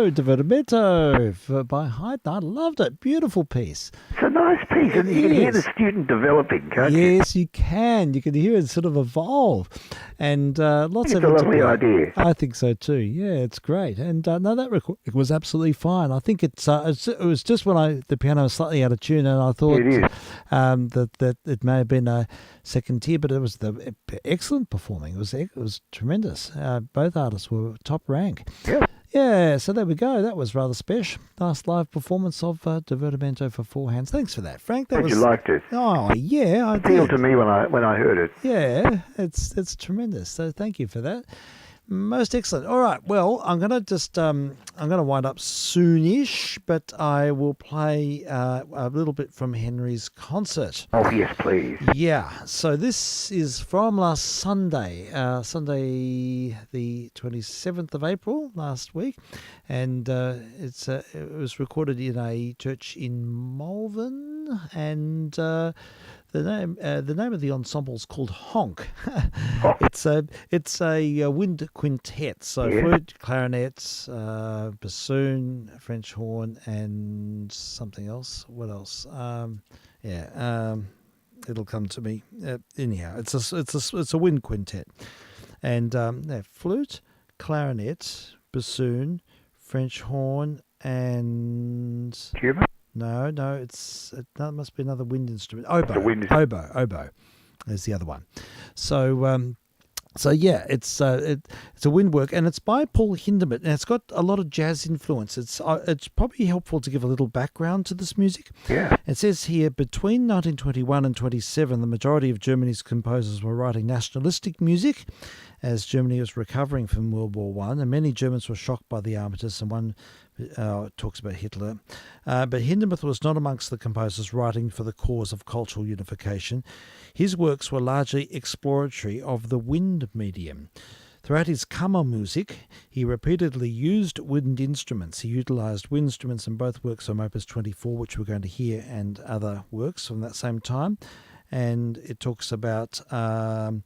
Divertimento by Haydn. I loved it. Beautiful piece. It's a nice piece, and you can hear the student developing, can't you? Yes, you can. You can hear it sort of evolve, and lots of. It's a lovely idea. I think so too. Yeah, it's great. And no, that record was absolutely fine. I think it was just when the piano was slightly out of tune, and I thought that it may have been a second tier, but it was the excellent performing. It was tremendous. Both artists were top rank. Yeah. Yeah, so there we go. That was rather special. Nice live performance of Divertimento for four hands. Thanks for that, Frank. You liked it? Oh, yeah, I did. It appealed to me when I heard it. Yeah, it's tremendous. So thank you for that. Most excellent. All right. Well, I'm going to just I'm going to wind up soonish, but I will play a little bit from Henry's concert. Oh yes, please. Yeah. So this is from last Sunday, Sunday the 27th of April last week, and it was recorded in a church in Malvern, and the name of the ensemble is called Honk. It's a wind quintet, so flute, clarinet, bassoon, French horn, and something else. What else? It'll come to me. Anyhow, it's a wind quintet, and flute, clarinet, bassoon, French horn, and tuba. No, that must be another wind instrument. Oboe is the other one. So yeah, it's a wind work, and it's by Paul Hindemith, and it's got a lot of jazz influence. It's probably helpful to give a little background to this music. Yeah. It says here, between 1921 and 27, the majority of Germany's composers were writing nationalistic music, as Germany was recovering from World War I, and many Germans were shocked by the armistice, and one talks about Hitler. But Hindemith was not amongst the composers writing for the cause of cultural unification. His works were largely exploratory of the wind medium. Throughout his Kammermusik, he repeatedly used wind instruments. He utilised wind instruments in both works from Opus 24, which we're going to hear, and other works from that same time. And it talks about Hindemith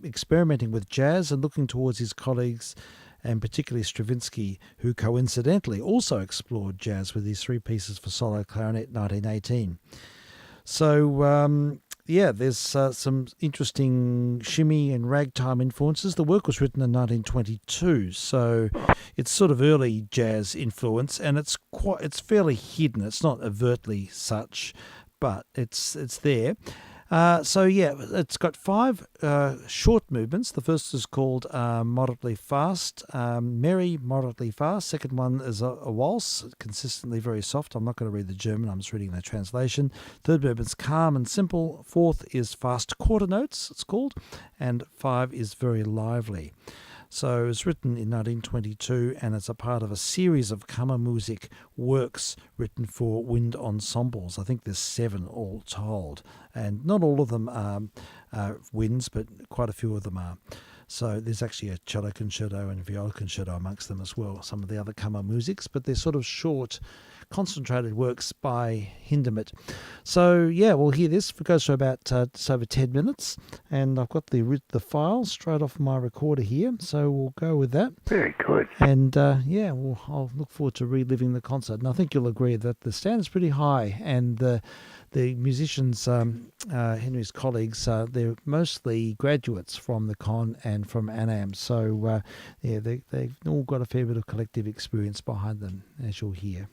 experimenting with jazz and looking towards his colleagues, and particularly Stravinsky, who coincidentally also explored jazz with his 3 pieces for solo clarinet 1918. So, there's some interesting shimmy and ragtime influences. The work was written in 1922, so it's sort of early jazz influence, and it's fairly hidden. It's not overtly such, but it's there. It's got 5 short movements. The first is called Moderately Fast, Merry Moderately Fast. Second one is a waltz, consistently very soft. I'm not going to read the German, I'm just reading the translation. Third movement's Calm and Simple. Fourth is Fast Quarter Notes, it's called. And 5 is Very Lively. So it was written in 1922, and it's a part of a series of Kammermusik works written for wind ensembles. I think there's 7 all told, and not all of them are winds, but quite a few of them are. So there's actually a cello concerto and viola concerto amongst them as well, some of the other Kammermusiks, but they're sort of short, concentrated works by Hindemith. So yeah, we'll hear this. It goes for about just over 10 minutes, and I've got the file straight off my recorder here, so we'll go with that. Very good. And I'll look forward to reliving the concert. And I think you'll agree that the standard's pretty high, and the musicians, Henry's colleagues, they're mostly graduates from the Con and from ANAM. So they've all got a fair bit of collective experience behind them, as you'll hear.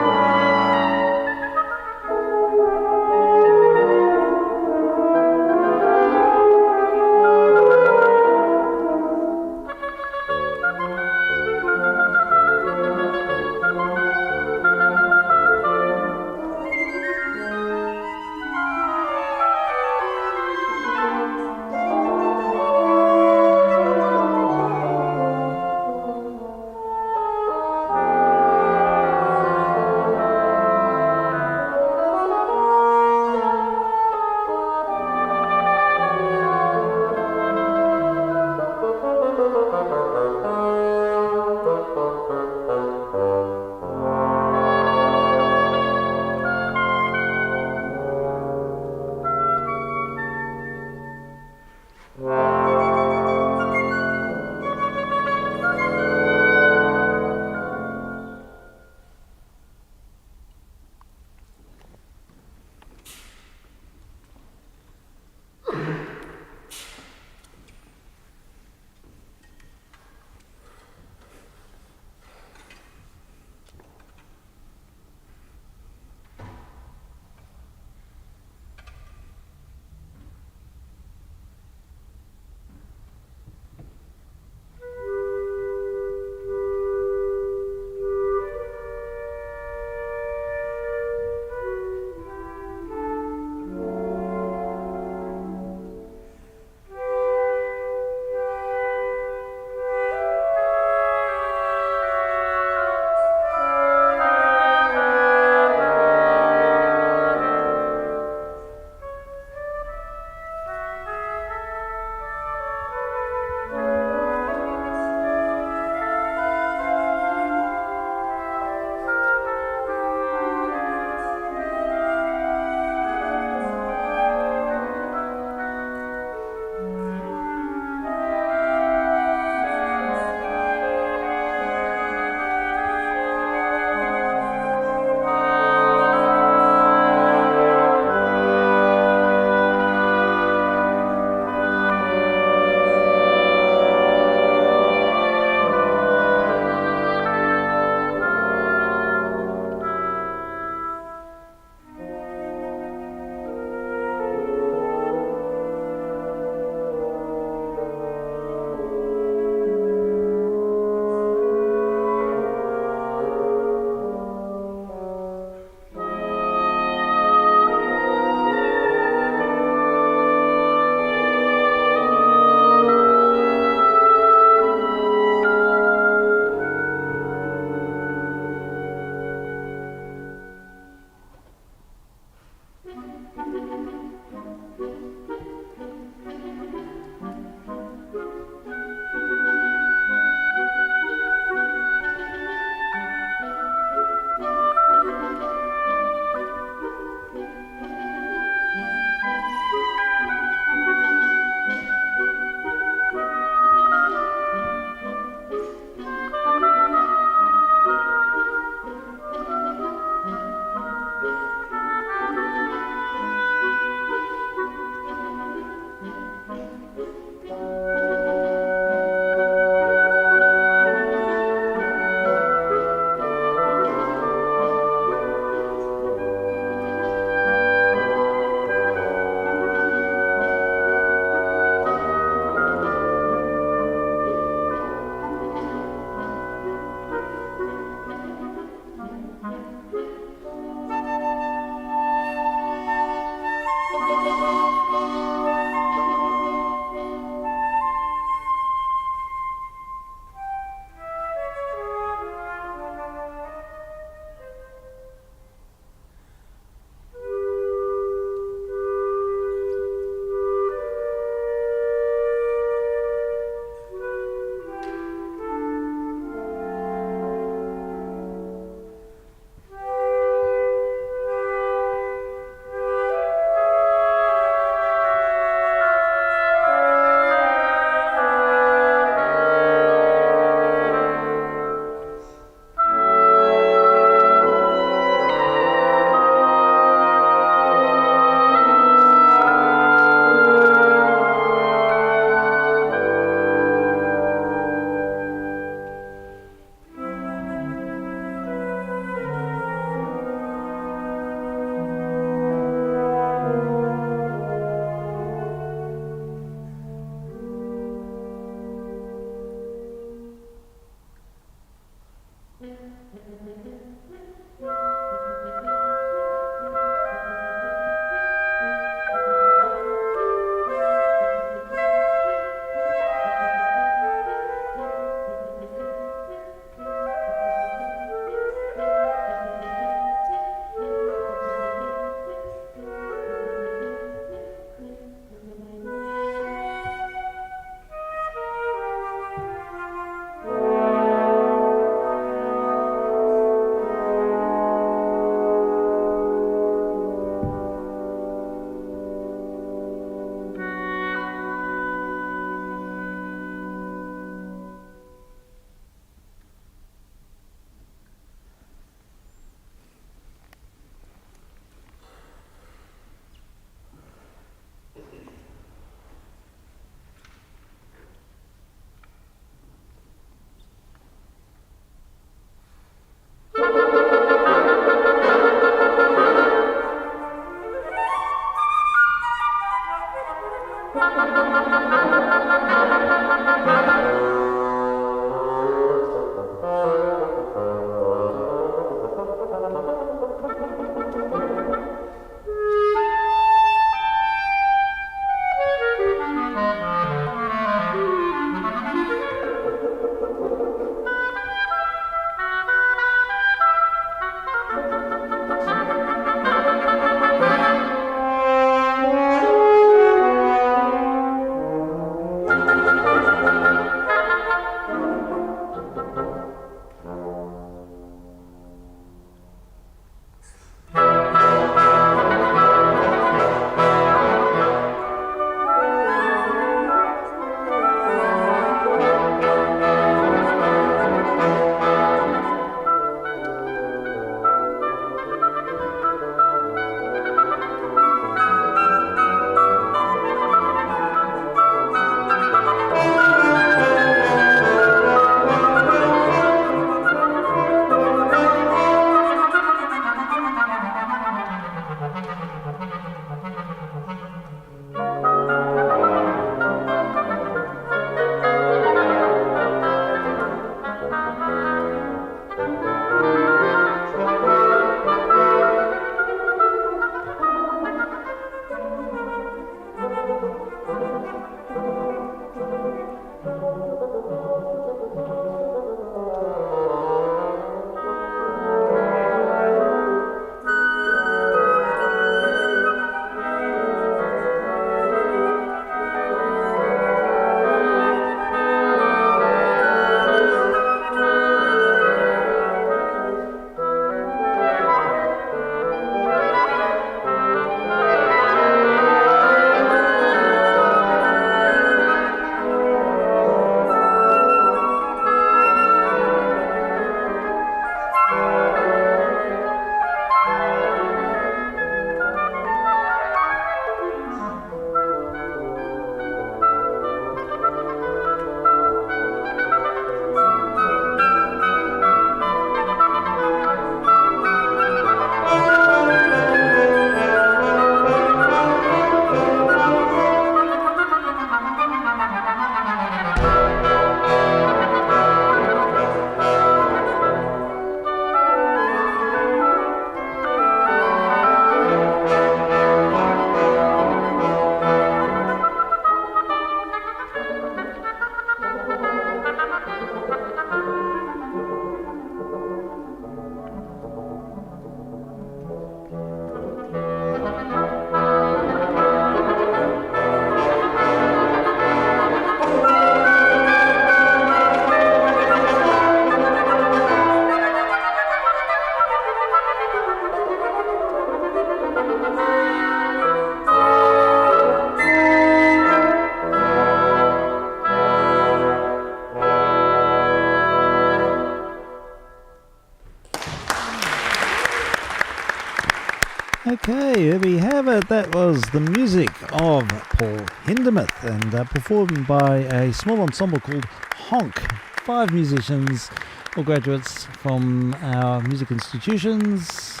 Okay, there we have it. That was the music of Paul Hindemith and performed by a small ensemble called Honk. 5 musicians, all graduates from our music institutions,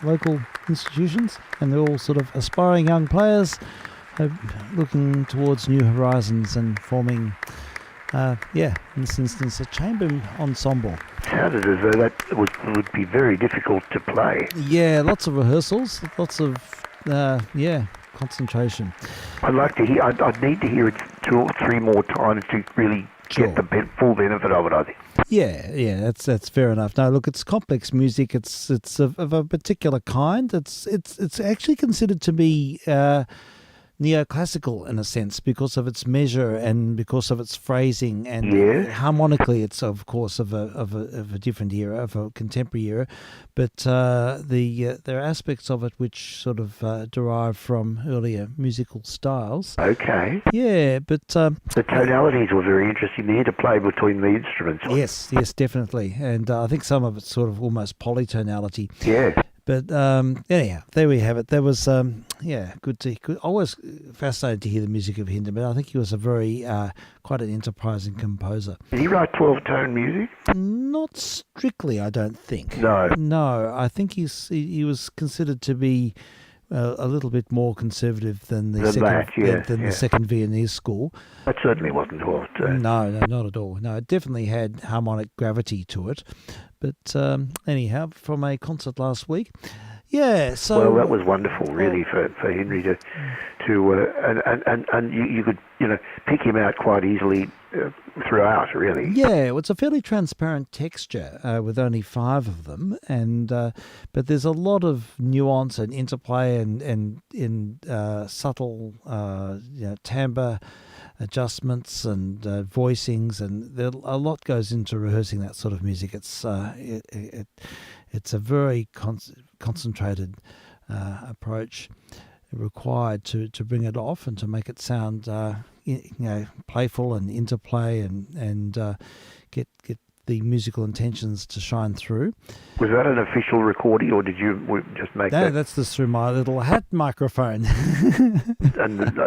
local institutions, and they're all sort of aspiring young players looking towards new horizons and forming, in this instance, a chamber ensemble. Sounded as though that would be very difficult to play. Yeah, lots of rehearsals, lots of, concentration. I'd like to hear, I'd need to hear it 2 or 3 more times to really get the full benefit of it, I think. Yeah, that's fair enough. No, look, it's complex music. It's of a particular kind. It's actually considered to be neoclassical in a sense because of its measure and because of its phrasing, and harmonically it's of course of a different era, of a contemporary era, but there are aspects of it which sort of derive from earlier musical styles. Okay. Yeah, but the tonalities were very interesting, the interplay between the instruments. Yes, definitely, and I think some of it's sort of almost polytonality. Yeah. But anyhow, there we have it. There was, good. Always fascinated to hear the music of Hindemith. I think he was a very, quite an enterprising composer. Did he write 12-tone music? Not strictly, I don't think. No, I think he was considered to be a little bit more conservative than the second Viennese school. That certainly wasn't 12-tone. No, not at all. No, it definitely had harmonic gravity to it. But anyhow, from a concert last week, so... Well, that was wonderful, really, for Henry to you could, pick him out quite easily throughout, really. Yeah, well, it's a fairly transparent texture with only 5 of them, and but there's a lot of nuance and interplay and subtle timbre adjustments and voicings, and a lot goes into rehearsing that sort of music. It's it's a very concentrated approach required to bring it off and to make it sound playful and interplay and get the musical intentions to shine through. Was that an official recording, or did you just make that? No, that's just through my little hat microphone. And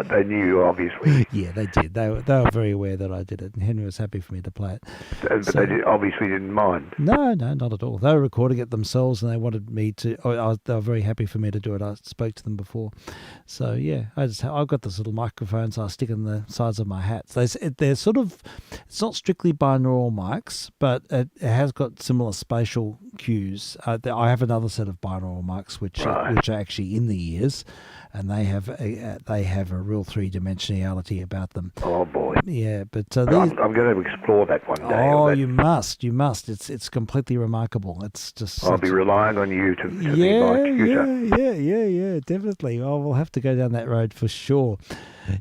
they knew, obviously. Yeah, they did. They were very aware that I did it, and Henry was happy for me to play it. But they obviously didn't mind. No, not at all. They were recording it themselves, and they wanted me to. They were very happy for me to do it. I spoke to them before, so yeah. I've got this little microphone, so I stick in the sides of my hats. They're sort of. It's not strictly binaural mics, but it has got similar spatial cues. I have another set of binaural mics which are actually in the ears, and they have a real 3-dimensionality about them. Oh boy! Yeah, but I'm going to explore that one day. Oh, you must! It's completely remarkable. It's just. I'll be relying on you to be my tutor. Yeah, definitely. Oh, we'll have to go down that road for sure.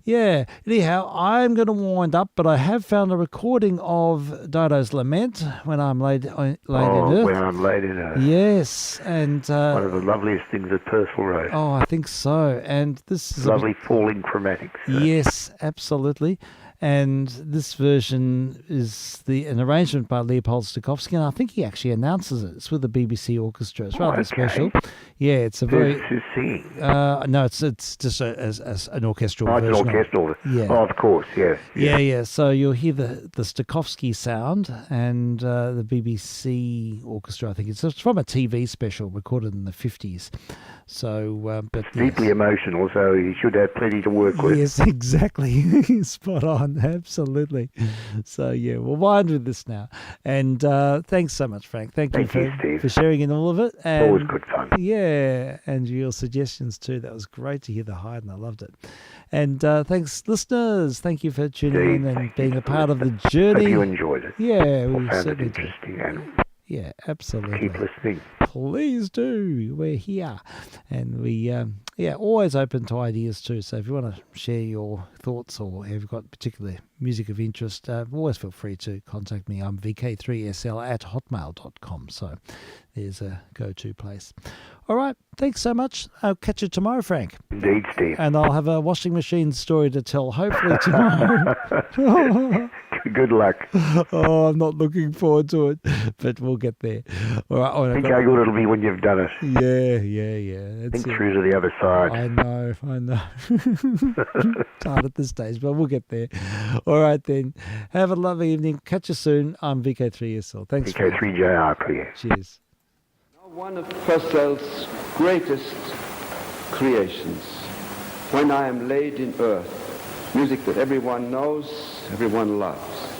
Yeah. Anyhow, I'm going to wind up, but I have found a recording of Dido's Lament, When I'm Laid in Earth. When I'm Laid in Earth. Yes, and one of the loveliest things that Purcell wrote. Oh, I think so. And this is lovely falling chromatics. Yes, absolutely. And this version is an arrangement by Leopold Stokowski, and I think he actually announces it. It's with the BBC Orchestra. It's rather special. Yeah, it's a very. Who's singing? No, it's just as an orchestral version. It's an orchestral. Yeah. Oh, of course, yes. Yeah. So you'll hear the Stokowski sound and the BBC Orchestra. I think it's from a TV special recorded in the 50s. So, but deeply emotional, so he should have plenty to work with. Yes, exactly. Spot on, absolutely. So, yeah, we'll wind with this now. And thanks so much, Frank. Thank you, Steve, for sharing in all of it. And, always good fun. Yeah, and your suggestions too. That was great to hear the Haydn. I loved it. And thanks, listeners. Thank you for tuning in and being a part of the journey. Hope you enjoyed it. Yeah, we found certainly it interesting. And yeah, absolutely. Keep listening. Please do. We're here. And we, always open to ideas too. So if you want to share your thoughts or have you got particular music of interest, always feel free to contact me. I'm vk3sl@hotmail.com. So there's a go-to place. All right. Thanks so much. I'll catch you tomorrow, Frank. Indeed, Steve. And I'll have a washing machine story to tell hopefully tomorrow. Good luck. Oh, I'm not looking forward to it, but we'll get there. All right. Think how good it'll be when you've done it. Yeah. Think through to the other side. I know. It's hard at this stage, but we'll get there. All right, then. Have a lovely evening. Catch you soon. I'm vk3sl. Thanks. vk3jr for you. Cheers. One of Purcell's greatest creations, When I Am Laid in Earth, music that everyone knows, everyone loves.